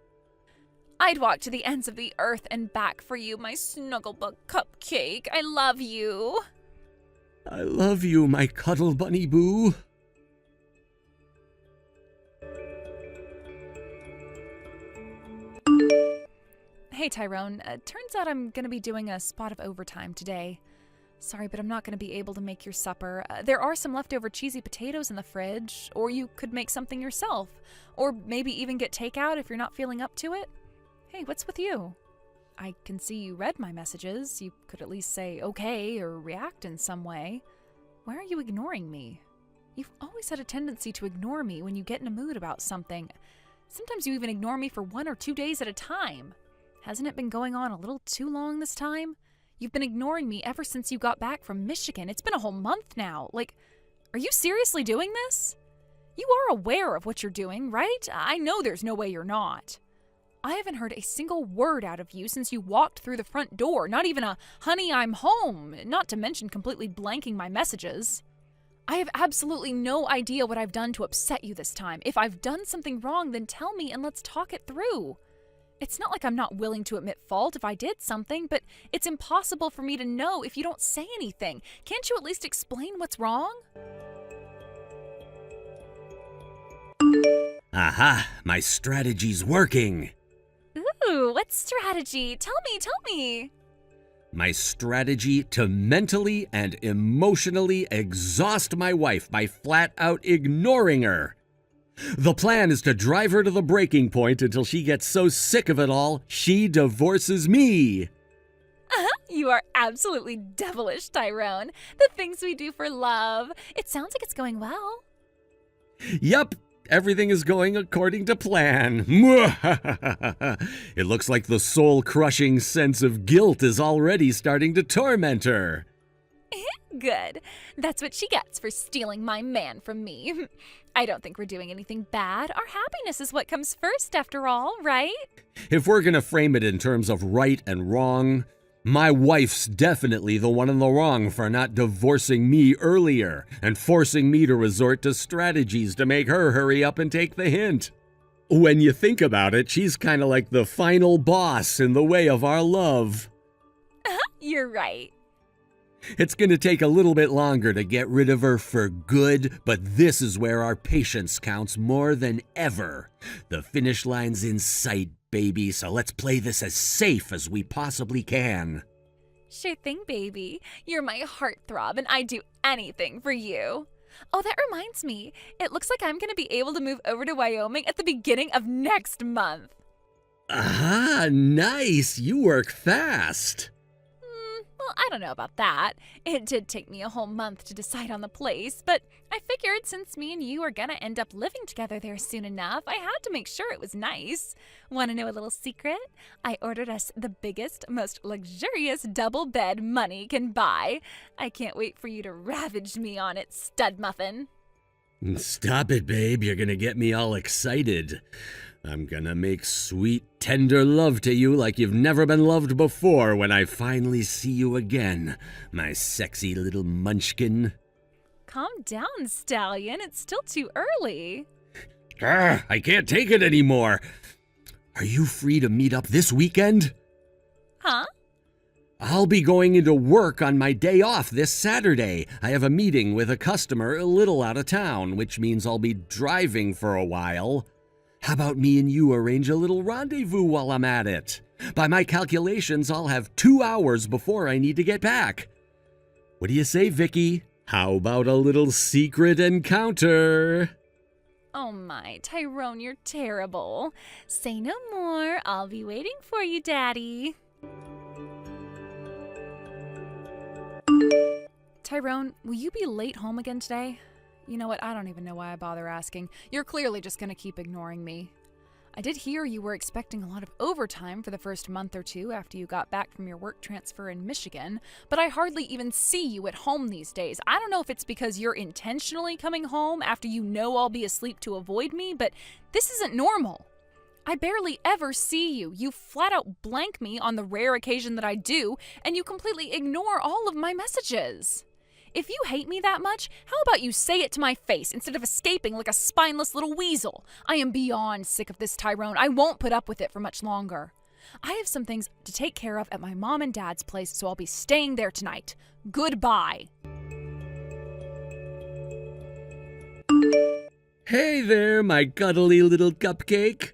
I'd walk to the ends of the earth and back for you, my snugglebug cupcake. I love you. I love you, my cuddle bunny boo. Hey, Tyrone. Turns out I'm going to be doing a spot of overtime today. Sorry, but I'm not going to be able to make your supper. There are some leftover cheesy potatoes in the fridge, or you could make something yourself. Or maybe even get takeout if you're not feeling up to it. Hey, what's with you? I can see you read my messages. You could at least say okay or react in some way. Why are you ignoring me? You've always had a tendency to ignore me when you get in a mood about something. Sometimes you even ignore me for 1 or 2 days at a time. Hasn't it been going on a little too long this time? You've been ignoring me ever since you got back from Michigan. It's been a whole month now. Like, are you seriously doing this? You are aware of what you're doing, right? I know there's no way you're not. I haven't heard a single word out of you since you walked through the front door. Not even a, honey, I'm home. Not to mention completely blanking my messages. I have absolutely no idea what I've done to upset you this time. If I've done something wrong, then tell me and let's talk it through. It's not like I'm not willing to admit fault if I did something, but it's impossible for me to know if you don't say anything. Can't you at least explain what's wrong? Aha, my strategy's working. Ooh, what strategy? Tell me. My strategy to mentally and emotionally exhaust my wife by flat out ignoring her. The plan is to drive her to the breaking point until she gets so sick of it all, she divorces me. You are absolutely devilish, Tyrone. The things we do for love. It sounds like it's going well. Yup, everything is going according to plan. It looks like the soul-crushing sense of guilt is already starting to torment her. Good. That's what she gets for stealing my man from me. I don't think we're doing anything bad. Our happiness is what comes first, after all, right? If we're gonna frame it in terms of right and wrong, my wife's definitely the one in the wrong for not divorcing me earlier and forcing me to resort to strategies to make her hurry up and take the hint. When you think about it, she's kinda like the final boss in the way of our love. You're right. It's gonna take a little bit longer to get rid of her for good, but this is where our patience counts more than ever. The finish line's in sight, baby, so let's play this as safe as we possibly can. Sure thing, baby. You're my heartthrob, and I'd do anything for you. Oh, that reminds me. It looks like I'm going to be able to move over to Wyoming at the beginning of next month. Aha, nice. You work fast. Well, I don't know about that. It did take me a whole month to decide on the place, but I figured since me and you are gonna end up living together there soon enough, I had to make sure it was nice. Want to know a little secret? I ordered us the biggest, most luxurious double bed money can buy. I can't wait for you to ravage me on it, stud muffin. Stop it, babe. You're gonna get me all excited. I'm gonna make sweet, tender love to you like you've never been loved before when I finally see you again, my sexy little munchkin. Calm down, stallion. It's still too early. I can't take it anymore. Are you free to meet up this weekend? Huh? I'll be going into work on my day off this Saturday. I have a meeting with a customer a little out of town, which means I'll be driving for a while. How about me and you arrange a little rendezvous while I'm at it? By my calculations, I'll have 2 hours before I need to get back. What do you say, Vicky? How about a little secret encounter? Oh my, Tyrone, you're terrible. Say no more. I'll be waiting for you, Daddy. Tyrone, will you be late home again today? You know what? I don't even know why I bother asking. You're clearly just going to keep ignoring me. I did hear you were expecting a lot of overtime for the first month or two after you got back from your work transfer in Michigan, but I hardly even see you at home these days. I don't know if it's because you're intentionally coming home after you know I'll be asleep to avoid me, but this isn't normal. I barely ever see you. You flat out blank me on the rare occasion that I do, and you completely ignore all of my messages. If you hate me that much, how about you say it to my face instead of escaping like a spineless little weasel? I am beyond sick of this, Tyrone. I won't put up with it for much longer. I have some things to take care of at my mom and dad's place, so I'll be staying there tonight. Goodbye. Hey there, my cuddly little cupcake.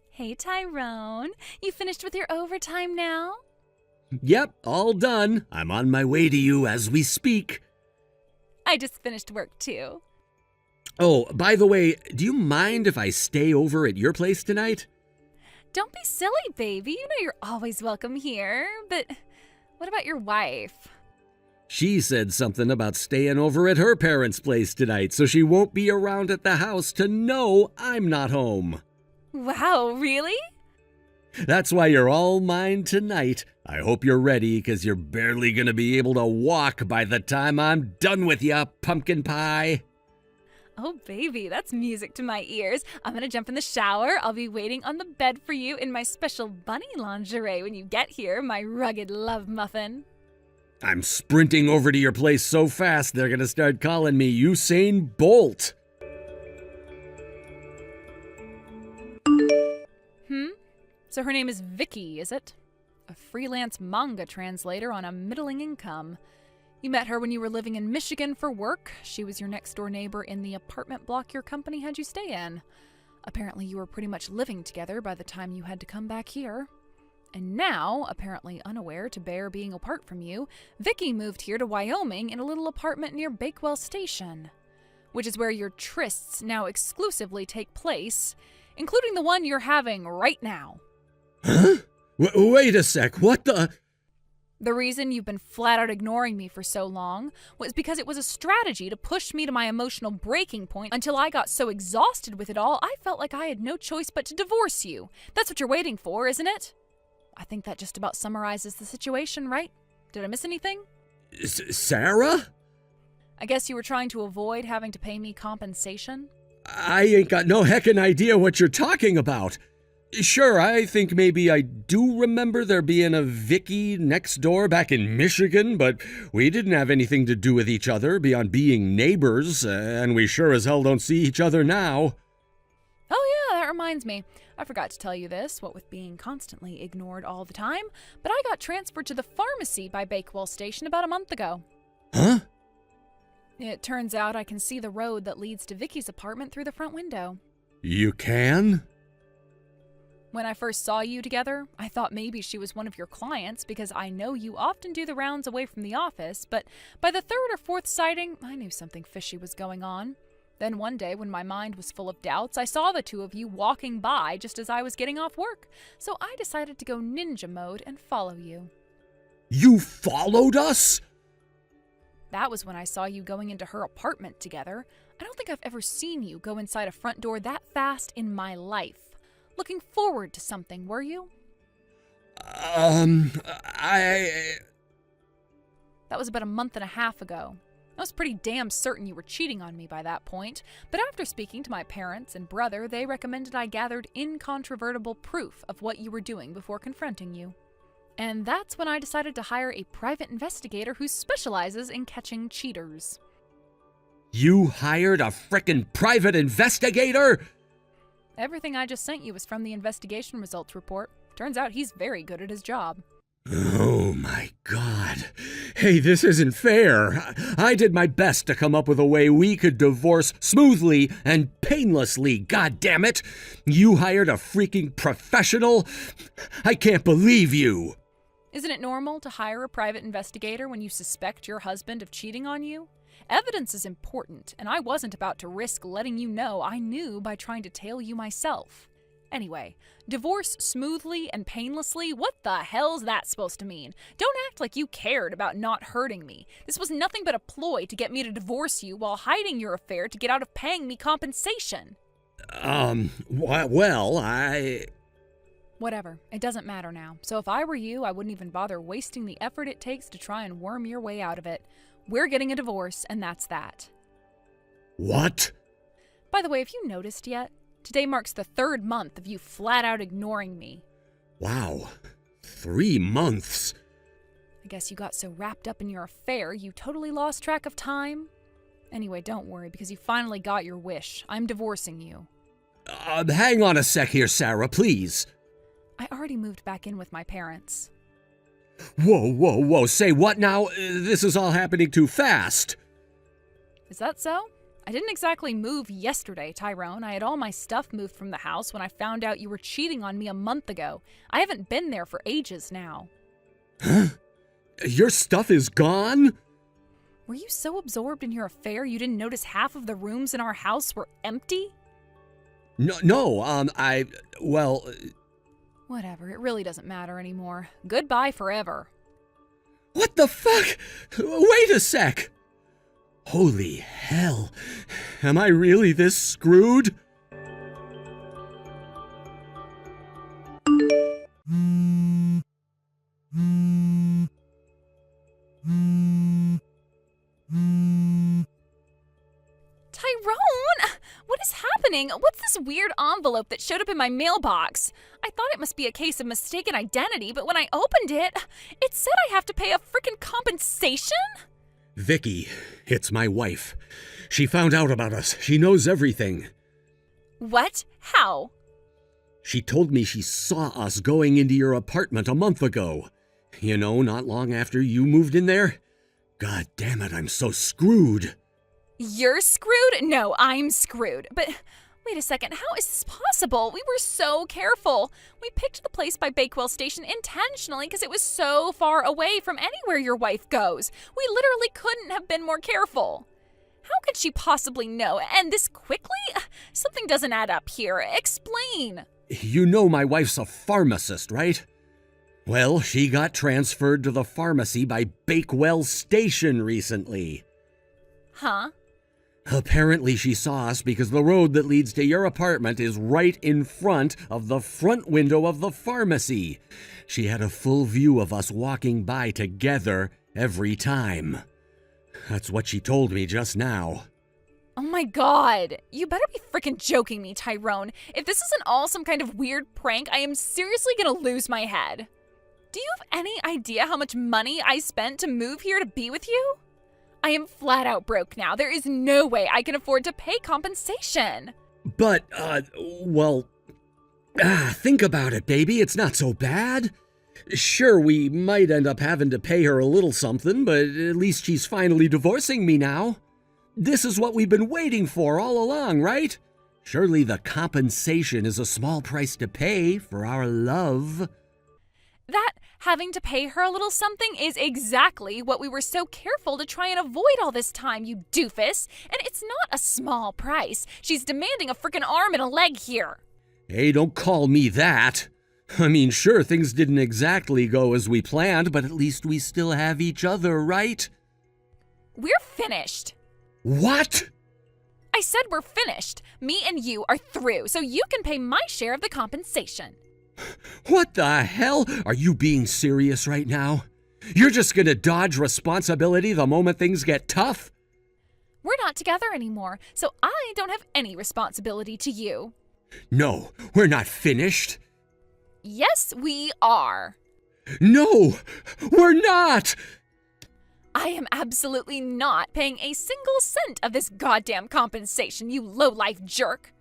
Hey, Tyrone. You finished with your overtime now? Yep, all done. I'm on my way to you as we speak. I just finished work, too. Oh, by the way, do you mind if I stay over at your place tonight? Don't be silly, baby. You know you're always welcome here. But what about your wife? She said something about staying over at her parents' place tonight, so she won't be around at the house to know I'm not home. Wow, really? That's why you're all mine tonight. I hope you're ready, because you're barely going to be able to walk by the time I'm done with ya, pumpkin pie. Oh, baby, that's music to my ears. I'm going to jump in the shower. I'll be waiting on the bed for you in my special bunny lingerie when you get here, my rugged love muffin. I'm sprinting over to your place so fast, they're going to start calling me Usain Bolt. So her name is Vicky, is it? A freelance manga translator on a middling income. You met her when you were living in Michigan for work. She was your next-door neighbor in the apartment block your company had you stay in. Apparently you were pretty much living together by the time you had to come back here. And now, apparently unaware to bear being apart from you, Vicky moved here to Wyoming in a little apartment near Bakewell Station, which is where your trysts now exclusively take place, including the one you're having right now. Huh? Wait a sec, what the? The reason you've been flat out ignoring me for so long was because it was a strategy to push me to my emotional breaking point until I got so exhausted with it all, I felt like I had no choice but to divorce you. That's what you're waiting for, isn't it? I think that just about summarizes the situation, right? Did I miss anything? Sarah? I guess you were trying to avoid having to pay me compensation? I ain't got no heckin' idea what you're talking about. Sure, I think maybe I do remember there being a Vicky next door back in Michigan, but we didn't have anything to do with each other beyond being neighbors, and we sure as hell don't see each other now. Oh yeah, that reminds me. I forgot to tell you this, what with being constantly ignored all the time, but I got transferred to the pharmacy by Bakewell Station about a month ago. Huh? It turns out I can see the road that leads to Vicky's apartment through the front window. You can? When I first saw you together, I thought maybe she was one of your clients because I know you often do the rounds away from the office, but by the third or fourth sighting, I knew something fishy was going on. Then one day, when my mind was full of doubts, I saw the two of you walking by just as I was getting off work, so I decided to go ninja mode and follow you. You followed us? That was when I saw you going into her apartment together. I don't think I've ever seen you go inside a front door that fast in my life. Looking forward to something, were you? I... That was about a month and a half ago. I was pretty damn certain you were cheating on me by that point, but after speaking to my parents and brother, they recommended I gathered incontrovertible proof of what you were doing before confronting you. And that's when I decided to hire a private investigator who specializes in catching cheaters. You hired a frickin' private investigator? Everything I just sent you was from the investigation results report. Turns out he's very good at his job. Oh my God. Hey, this isn't fair. I did my best to come up with a way we could divorce smoothly and painlessly, God damn it. You hired a freaking professional? I can't believe you. Isn't it normal to hire a private investigator when you suspect your husband of cheating on you? Evidence is important, and I wasn't about to risk letting you know I knew by trying to tail you myself. Anyway, divorce smoothly and painlessly? What the hell's that supposed to mean? Don't act like you cared about not hurting me. This was nothing but a ploy to get me to divorce you while hiding your affair to get out of paying me compensation. Well, I... Whatever. It doesn't matter now. So if I were you, I wouldn't even bother wasting the effort it takes to try and worm your way out of it. We're getting a divorce, and that's that. What? By the way, have you noticed yet? Today marks the 3rd month of you flat out ignoring me. Wow. 3 months. I guess you got so wrapped up in your affair, you totally lost track of time. Anyway, don't worry, because you finally got your wish. I'm divorcing you. Hang on a sec here, Sarah, please. I already moved back in with my parents. Whoa. Say what now? This is all happening too fast. Is that so? I didn't exactly move yesterday, Tyrone. I had all my stuff moved from the house when I found out you were cheating on me a month ago. I haven't been there for ages now. Huh? Your stuff is gone? Were you so absorbed in your affair you didn't notice half of the rooms in our house were empty? Well... Whatever, it really doesn't matter anymore. Goodbye forever. What the fuck? Wait a sec! Holy hell. Am I really this screwed? Tyrone! What is happening? What's this weird envelope that showed up in my mailbox? I thought it must be a case of mistaken identity, but when I opened it, it said I have to pay a frickin' compensation? Vicky, it's my wife. She found out about us. She knows everything. What? How? She told me she saw us going into your apartment a month ago. You know, not long after you moved in there. God damn it, I'm so screwed. You're screwed? No, I'm screwed. But wait a second, how is this possible? We were so careful. We picked the place by Bakewell Station intentionally because it was so far away from anywhere your wife goes. We literally couldn't have been more careful. How could she possibly know? And this quickly? Something doesn't add up here. Explain. You know my wife's a pharmacist, right? Well, she got transferred to the pharmacy by Bakewell Station recently. Huh? Apparently she saw us because the road that leads to your apartment is right in front of the front window of the pharmacy. She had a full view of us walking by together every time. That's what she told me just now. Oh my god! You better be freaking joking me, Tyrone. If this isn't all some kind of weird prank, I am seriously gonna lose my head. Do you have any idea how much money I spent to move here to be with you? I am flat out broke now. There is no way I can afford to pay compensation. But, think about it, baby. It's not so bad. Sure, we might end up having to pay her a little something, but at least she's finally divorcing me now. This is what we've been waiting for all along, right? Surely the compensation is a small price to pay for our love. That having to pay her a little something is exactly what we were so careful to try and avoid all this time, you doofus. And it's not a small price. She's demanding a freaking arm and a leg here. Hey, don't call me that. I mean, sure, things didn't exactly go as we planned, but at least we still have each other, right? We're finished. What? I said we're finished. Me and you are through, so you can pay my share of the compensation. What the hell? Are you being serious right now? You're just gonna dodge responsibility the moment things get tough? We're not together anymore, so I don't have any responsibility to you. No, we're not finished. Yes, we are. No, we're not! I am absolutely not paying a single cent of this goddamn compensation, you low-life jerk.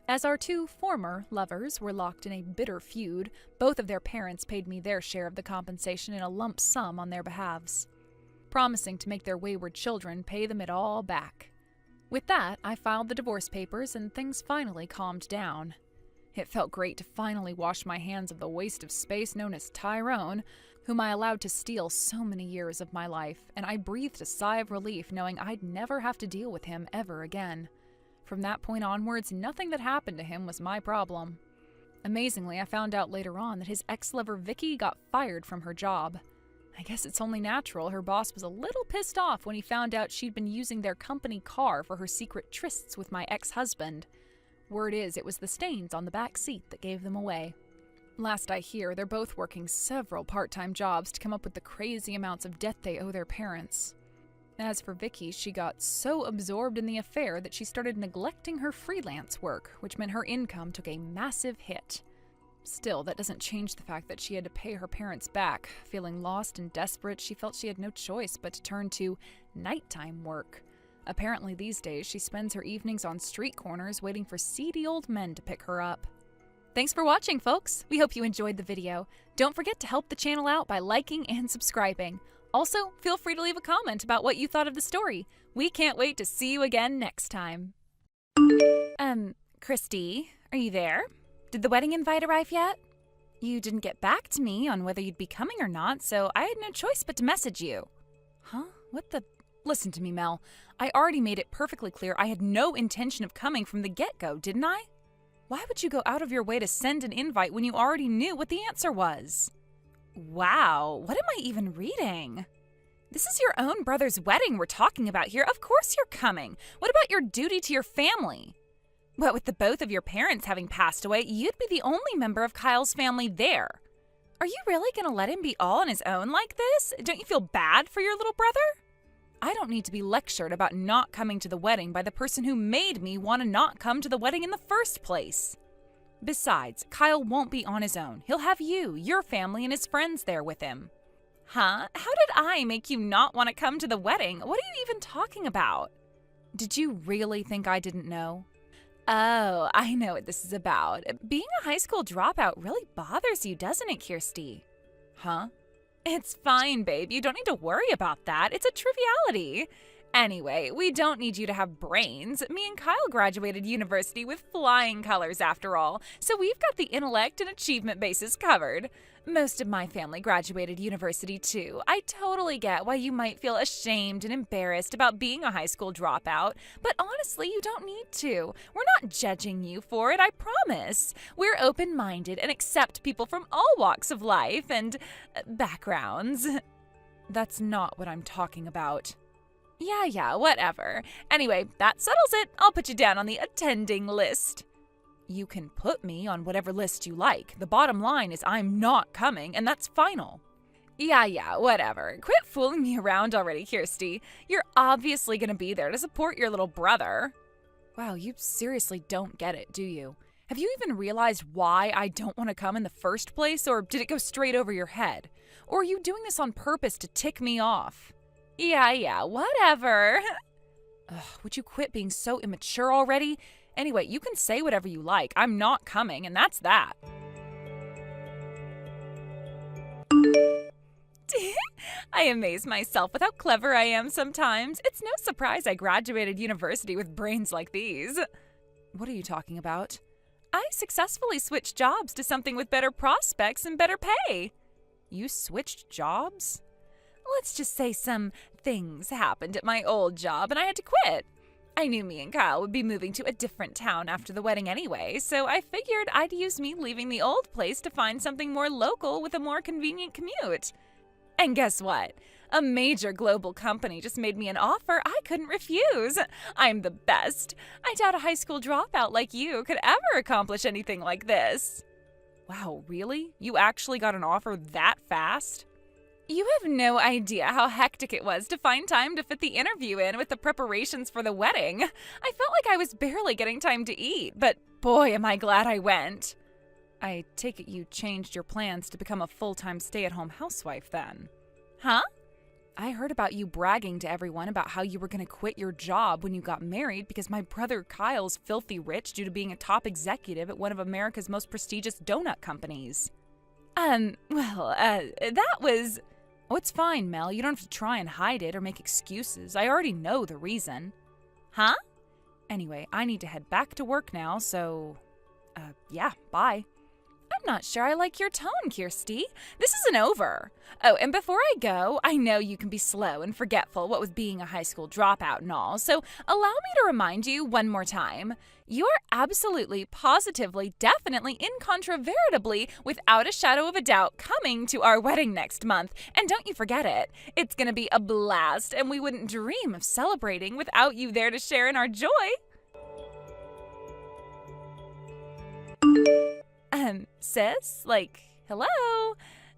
As our two former lovers were locked in a bitter feud, both of their parents paid me their share of the compensation in a lump sum on their behalves, promising to make their wayward children pay them it all back. With that, I filed the divorce papers and things finally calmed down. It felt great to finally wash my hands of the waste of space known as Tyrone, whom I allowed to steal so many years of my life, and I breathed a sigh of relief knowing I'd never have to deal with him ever again. From that point onwards, nothing that happened to him was my problem. Amazingly, I found out later on that his ex-lover Vicky got fired from her job. I guess it's only natural her boss was a little pissed off when he found out she'd been using their company car for her secret trysts with my ex-husband. Word is, it was the stains on the back seat that gave them away. Last I hear, they're both working several part-time jobs to come up with the crazy amounts of debt they owe their parents. As for Vicky, she got so absorbed in the affair that she started neglecting her freelance work, which meant her income took a massive hit. Still, that doesn't change the fact that she had to pay her parents back. Feeling lost and desperate, she felt she had no choice but to turn to nighttime work. Apparently these days, she spends her evenings on street corners waiting for seedy old men to pick her up. Thanks for watching, folks! We hope you enjoyed the video. Don't forget to help the channel out by liking and subscribing. Also, feel free to leave a comment about what you thought of the story. We can't wait to see you again next time. Christy, are you there? Did the wedding invite arrive yet? You didn't get back to me on whether you'd be coming or not, so I had no choice but to message you. Huh? What the? Listen to me, Mel. I already made it perfectly clear I had no intention of coming from the get-go, didn't I? Why would you go out of your way to send an invite when you already knew what the answer was? Wow, what am I even reading? This is your own brother's wedding we're talking about here. Of course you're coming. What about your duty to your family? What with the both of your parents having passed away, you'd be the only member of Kyle's family there. Are you really going to let him be all on his own like this? Don't you feel bad for your little brother? I don't need to be lectured about not coming to the wedding by the person who made me want to not come to the wedding in the first place. Besides, Kyle won't be on his own. He'll have you, your family, and his friends there with him. Huh? How did I make you not want to come to the wedding? What are you even talking about? Did you really think I didn't know? Oh, I know what this is about. Being a high school dropout really bothers you, doesn't it, Kirsty? Huh? It's fine, babe. You don't need to worry about that. It's a triviality. Anyway, we don't need you to have brains. Me and Kyle graduated university with flying colors after all, so we've got the intellect and achievement bases covered. Most of my family graduated university too. I totally get why you might feel ashamed and embarrassed about being a high school dropout, but honestly, you don't need to. We're not judging you for it, I promise. We're open-minded and accept people from all walks of life and backgrounds. That's not what I'm talking about. Yeah, whatever. Anyway, that settles it. I'll put you down on the attending list. You can put me on whatever list you like. The bottom line is I'm not coming, and that's final. Yeah, whatever. Quit fooling me around already, Kirsty. You're obviously going to be there to support your little brother. Wow, you seriously don't get it, do you? Have you even realized why I don't want to come in the first place, or did it go straight over your head? Or are you doing this on purpose to tick me off? Yeah, whatever. Ugh, would you quit being so immature already? Anyway, you can say whatever you like. I'm not coming, and that's that. I amaze myself with how clever I am sometimes. It's no surprise I graduated university with brains like these. What are you talking about? I successfully switched jobs to something with better prospects and better pay. You switched jobs? Let's just say some things happened at my old job and I had to quit. I knew me and Kyle would be moving to a different town after the wedding anyway, so I figured I'd use me leaving the old place to find something more local with a more convenient commute. And guess what? A major global company just made me an offer I couldn't refuse. I'm the best. I doubt a high school dropout like you could ever accomplish anything like this. Wow, really? You actually got an offer that fast? You have no idea how hectic it was to find time to fit the interview in with the preparations for the wedding. I felt like I was barely getting time to eat, but boy, am I glad I went. I take it you changed your plans to become a full-time stay-at-home housewife then. Huh? I heard about you bragging to everyone about how you were going to quit your job when you got married because my brother Kyle's filthy rich due to being a top executive at one of America's most prestigious donut companies. That was... Oh, it's fine, Mel. You don't have to try and hide it or make excuses. I already know the reason. Huh? Anyway, I need to head back to work now, so... yeah, bye. I'm not sure I like your tone, Kirsty. This isn't over. Oh, and before I go, I know you can be slow and forgetful what with being a high school dropout and all, so allow me to remind you one more time. You are absolutely, positively, definitely, incontrovertibly, without a shadow of a doubt, coming to our wedding next month. And don't you forget it. It's gonna be a blast, and we wouldn't dream of celebrating without you there to share in our joy. Sis? Like, hello?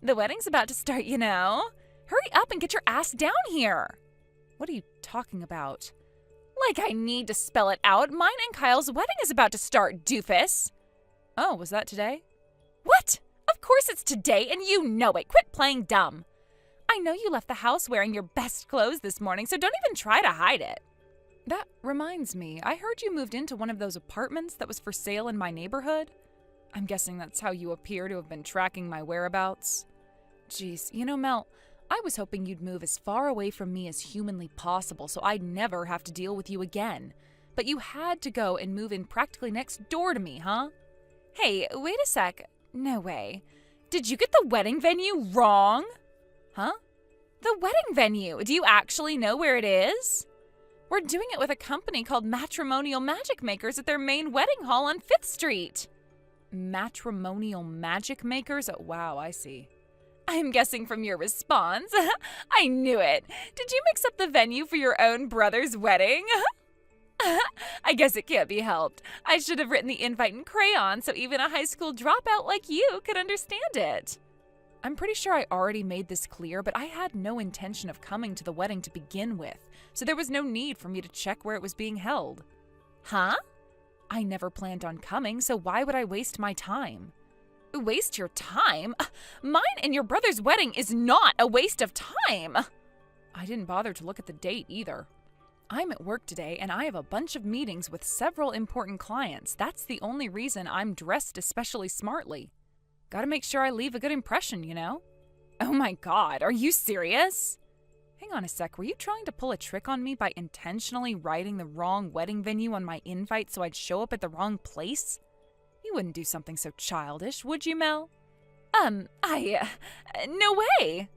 The wedding's about to start, you know. Hurry up and get your ass down here. What are you talking about? Like I need to spell it out. Mine and Kyle's wedding is about to start, doofus. Oh, was that today? What? Of course it's today, and you know it. Quit playing dumb. I know you left the house wearing your best clothes this morning, so don't even try to hide it. That reminds me, I heard you moved into one of those apartments that was for sale in my neighborhood. I'm guessing that's how you appear to have been tracking my whereabouts. Jeez, you know, Mel, I was hoping you'd move as far away from me as humanly possible so I'd never have to deal with you again. But you had to go and move in practically next door to me, huh? Hey, wait a sec. No way. Did you get the wedding venue wrong? Huh? The wedding venue. Do you actually know where it is? We're doing it with a company called Matrimonial Magic Makers at their main wedding hall on 5th Street. Matrimonial Magic Makers? Oh, wow, I see. I'm guessing from your response. I knew it. Did you mix up the venue for your own brother's wedding? I guess it can't be helped. I should have written the invite in crayon so even a high school dropout like you could understand it. I'm pretty sure I already made this clear, but I had no intention of coming to the wedding to begin with, so there was no need for me to check where it was being held. Huh? I never planned on coming, so why would I waste my time? Waste your time? Mine and your brother's wedding is not a waste of time. I didn't bother to look at the date either. I'm at work today and I have a bunch of meetings with several important clients. That's the only reason I'm dressed especially smartly. Gotta make sure I leave a good impression, you know? Oh my God, are you serious? Hang on a sec, were you trying to pull a trick on me by intentionally writing the wrong wedding venue on my invite so I'd show up at the wrong place? You wouldn't do something so childish, would you, Mel? No way!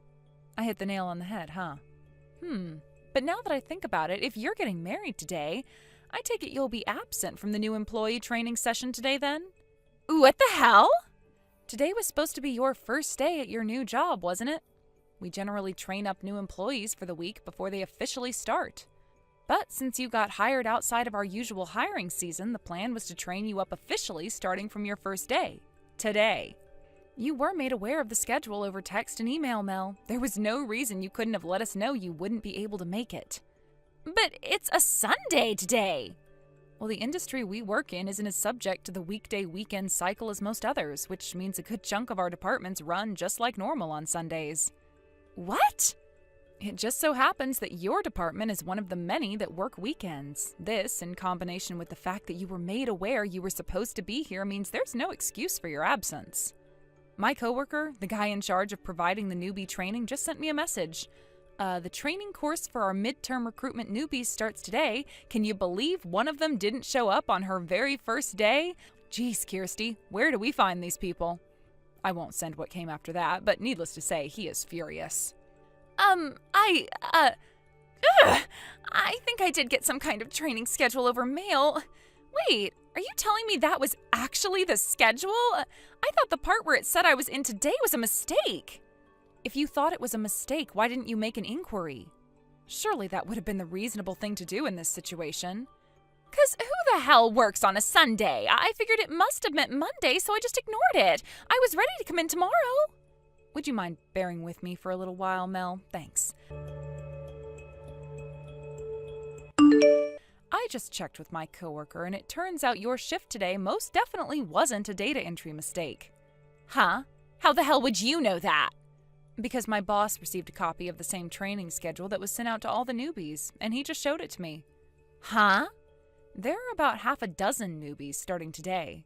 I hit the nail on the head, huh? But now that I think about it, if you're getting married today, I take it you'll be absent from the new employee training session today then? What the hell? Today was supposed to be your first day at your new job, wasn't it? We generally train up new employees for the week before they officially start. But since you got hired outside of our usual hiring season, the plan was to train you up officially starting from your first day, today. You were made aware of the schedule over text and email, Mel. There was no reason you couldn't have let us know you wouldn't be able to make it. But it's a Sunday today! Well, the industry we work in isn't as subject to the weekday-weekend cycle as most others, which means a good chunk of our departments run just like normal on Sundays. What? It just so happens that your department is one of the many that work weekends. This, in combination with the fact that you were made aware you were supposed to be here, means there's no excuse for your absence. My coworker, the guy in charge of providing the newbie training, just sent me a message. The training course for our midterm recruitment newbies starts today. Can you believe one of them didn't show up on her very first day? Geez, Kirsty, where do we find these people? I won't send what came after that, but needless to say, he is furious. I think I did get some kind of training schedule over mail. Wait, are you telling me that was actually the schedule? I thought the part where it said I was in today was a mistake. If you thought it was a mistake, why didn't you make an inquiry? Surely that would have been the reasonable thing to do in this situation. 'Cause who the hell works on a Sunday? I figured it must have meant Monday, so I just ignored it. I was ready to come in tomorrow. Would you mind bearing with me for a little while, Mel? Thanks. I just checked with my coworker, and it turns out your shift today most definitely wasn't a data entry mistake. Huh? How the hell would you know that? Because my boss received a copy of the same training schedule that was sent out to all the newbies, and he just showed it to me. Huh? There are about half a dozen newbies starting today,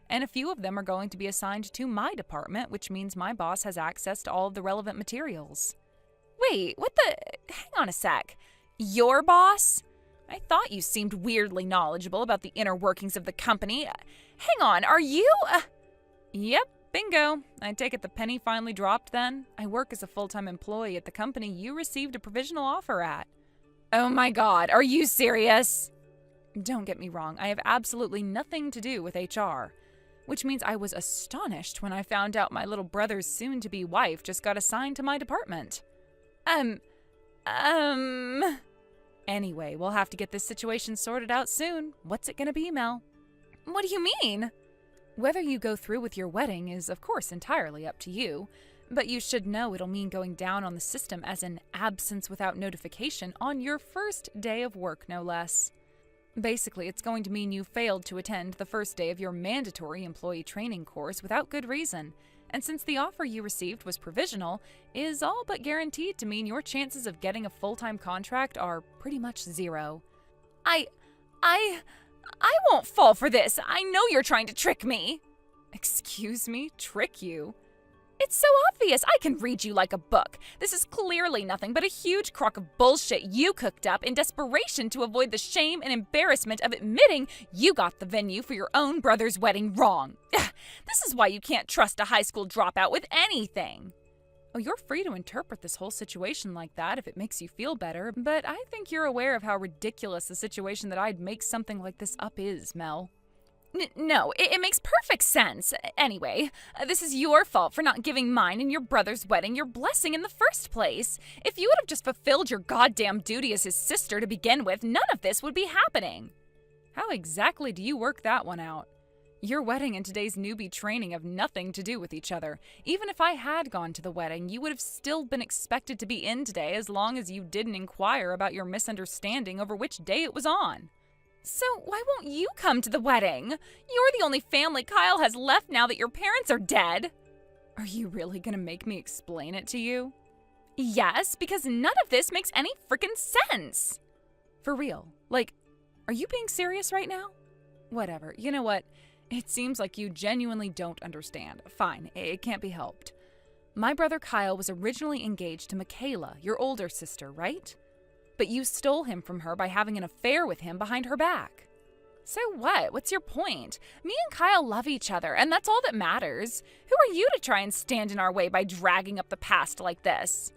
and a few of them are going to be assigned to my department, which means my boss has access to all of the relevant materials. Wait, what the... Hang on a sec. Your boss? I thought you seemed weirdly knowledgeable about the inner workings of the company. Hang on, are you... Yep, bingo. I take it the penny finally dropped then? I work as a full-time employee at the company you received a provisional offer at. Oh my god, are you serious? Don't get me wrong, I have absolutely nothing to do with HR. Which means I was astonished when I found out my little brother's soon-to-be wife just got assigned to my department. Anyway, we'll have to get this situation sorted out soon. What's it gonna be, Mel? What do you mean? Whether you go through with your wedding is, of course, entirely up to you, but you should know it'll mean going down on the system as an absence without notification on your first day of work, no less. Basically, it's going to mean you failed to attend the first day of your mandatory employee training course without good reason, and since the offer you received was provisional, is all but guaranteed to mean your chances of getting a full-time contract are pretty much zero. I won't fall for this. I know you're trying to trick me. Excuse me? Trick you? It's so obvious. I can read you like a book. This is clearly nothing but a huge crock of bullshit you cooked up in desperation to avoid the shame and embarrassment of admitting you got the venue for your own brother's wedding wrong. This is why you can't trust a high school dropout with anything. Oh, you're free to interpret this whole situation like that if it makes you feel better, but I think you're aware of how ridiculous the situation that I'd make something like this up is, Mel. No, it makes perfect sense. Anyway, this is your fault for not giving mine and your brother's wedding your blessing in the first place. If you would have just fulfilled your goddamn duty as his sister to begin with, none of this would be happening. How exactly do you work that one out? Your wedding and today's newbie training have nothing to do with each other. Even if I had gone to the wedding, you would have still been expected to be in today as long as you didn't inquire about your misunderstanding over which day it was on. So why won't you come to the wedding? You're the only family Kyle has left now that your parents are dead. Are you really gonna make me explain it to you? Yes, because none of this makes any frickin' sense. For real. Like, are you being serious right now? Whatever. You know what? It seems like you genuinely don't understand. Fine, it can't be helped. My brother Kyle was originally engaged to Michaela, your older sister, right? But you stole him from her by having an affair with him behind her back. So what? What's your point? Me and Kyle love each other, and that's all that matters. Who are you to try and stand in our way by dragging up the past like this?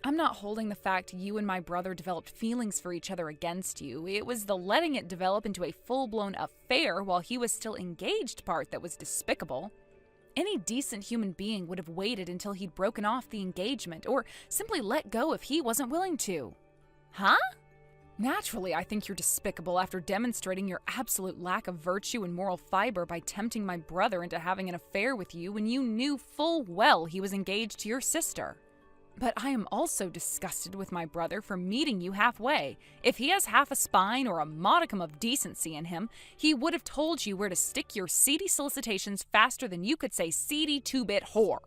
I'm not holding the fact you and my brother developed feelings for each other against you. It was the letting it develop into a full-blown affair while he was still engaged part that was despicable. Any decent human being would have waited until he'd broken off the engagement, or simply let go if he wasn't willing to. Huh? Naturally, I think you're despicable after demonstrating your absolute lack of virtue and moral fiber by tempting my brother into having an affair with you when you knew full well he was engaged to your sister. But I am also disgusted with my brother for meeting you halfway. If he has half a spine or a modicum of decency in him, he would have told you where to stick your seedy solicitations faster than you could say seedy two-bit whore.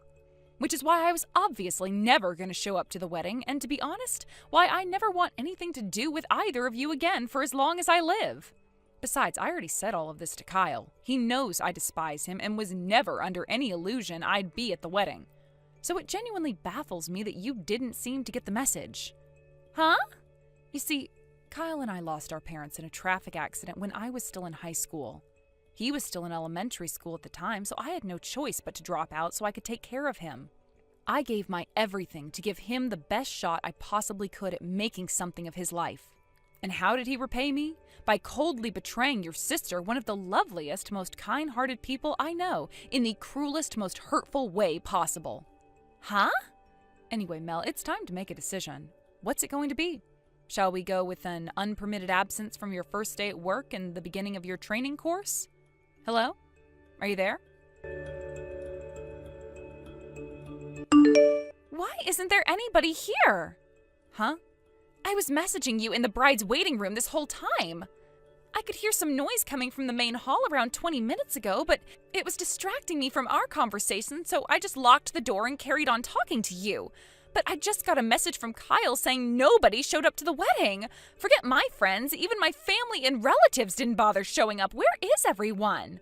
Which is why I was obviously never going to show up to the wedding, and to be honest, why I never want anything to do with either of you again for as long as I live. Besides, I already said all of this to Kyle. He knows I despise him and was never under any illusion I'd be at the wedding. So it genuinely baffles me that you didn't seem to get the message. Huh? You see, Kyle and I lost our parents in a traffic accident when I was still in high school. He was still in elementary school at the time, so I had no choice but to drop out so I could take care of him. I gave my everything to give him the best shot I possibly could at making something of his life. And how did he repay me? By coldly betraying your sister, one of the loveliest, most kind-hearted people I know, in the cruelest, most hurtful way possible. Huh? Anyway, Mel, it's time to make a decision. What's it going to be? Shall we go with an unpermitted absence from your first day at work and the beginning of your training course? Hello? Are you there? Why isn't there anybody here? Huh? I was messaging you in the bride's waiting room this whole time. I could hear some noise coming from the main hall around 20 minutes ago, but it was distracting me from our conversation, so I just locked the door and carried on talking to you. But I just got a message from Kyle saying nobody showed up to the wedding. Forget my friends, even my family and relatives didn't bother showing up. Where is everyone?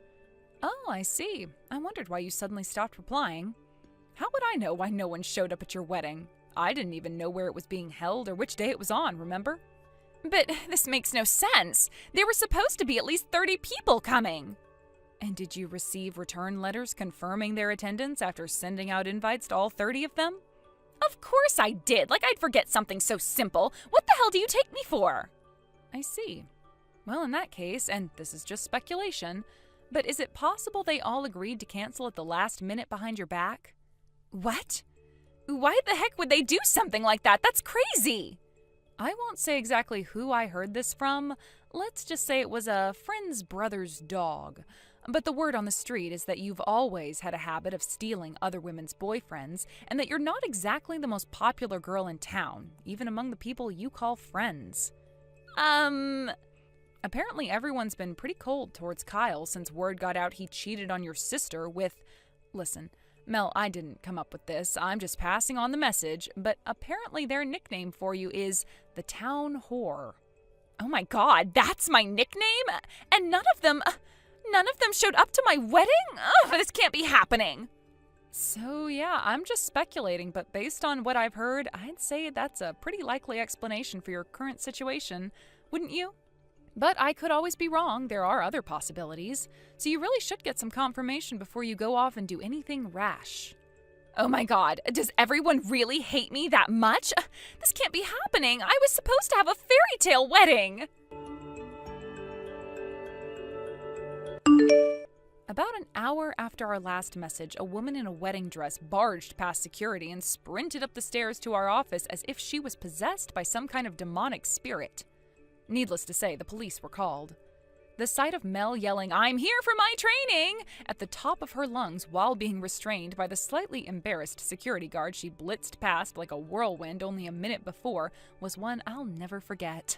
Oh, I see. I wondered why you suddenly stopped replying. How would I know why no one showed up at your wedding? I didn't even know where it was being held or which day it was on, remember? But this makes no sense. There were supposed to be at least 30 people coming. And did you receive return letters confirming their attendance after sending out invites to all 30 of them? Of course I did. Like I'd forget something so simple. What the hell do you take me for? I see. Well, in that case, and this is just speculation, but is it possible they all agreed to cancel at the last minute behind your back? What? Why the heck would they do something like that? That's crazy. I won't say exactly who I heard this from. Let's just say it was a friend's brother's dog. But the word on the street is that you've always had a habit of stealing other women's boyfriends, and that you're not exactly the most popular girl in town, even among the people you call friends. Apparently everyone's been pretty cold towards Kyle since word got out he cheated on your sister with... Listen, Mel, I didn't come up with this. I'm just passing on the message, but apparently their nickname for you is the Town Whore. Oh my god, that's my nickname? And none of them showed up to my wedding? Ugh, this can't be happening. So yeah, I'm just speculating, but based on what I've heard, I'd say that's a pretty likely explanation for your current situation, wouldn't you? But I could always be wrong. There are other possibilities. So you really should get some confirmation before you go off and do anything rash. Oh my god, does everyone really hate me that much? This can't be happening. I was supposed to have a fairy tale wedding. About an hour after our last message, a woman in a wedding dress barged past security and sprinted up the stairs to our office as if she was possessed by some kind of demonic spirit. Needless to say, the police were called. The sight of Mel yelling, "I'm here for my training!" at the top of her lungs while being restrained by the slightly embarrassed security guard she blitzed past like a whirlwind only a minute before was one I'll never forget.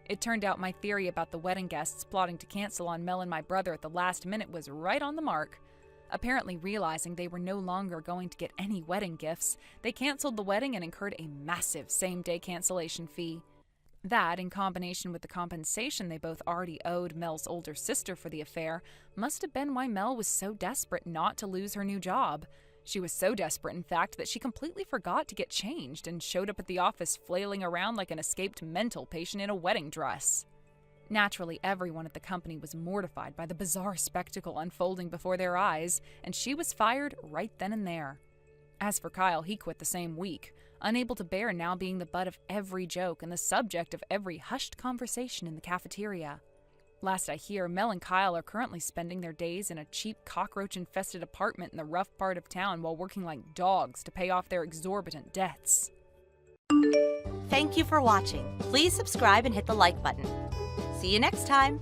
It turned out my theory about the wedding guests plotting to cancel on Mel and my brother at the last minute was right on the mark. Apparently realizing they were no longer going to get any wedding gifts, they canceled the wedding and incurred a massive same-day cancellation fee. That, in combination with the compensation they both already owed Mel's older sister for the affair, must have been why Mel was so desperate not to lose her new job. She was so desperate, in fact, that she completely forgot to get changed and showed up at the office flailing around like an escaped mental patient in a wedding dress. Naturally, everyone at the company was mortified by the bizarre spectacle unfolding before their eyes, and she was fired right then and there. As for Kyle, he quit the same week, unable to bear now being the butt of every joke and the subject of every hushed conversation in the cafeteria. Last I hear, Mel and Kyle are currently spending their days in a cheap cockroach-infested apartment in the rough part of town while working like dogs to pay off their exorbitant debts. Thank you for watching. Please subscribe and hit the like button. See you next time.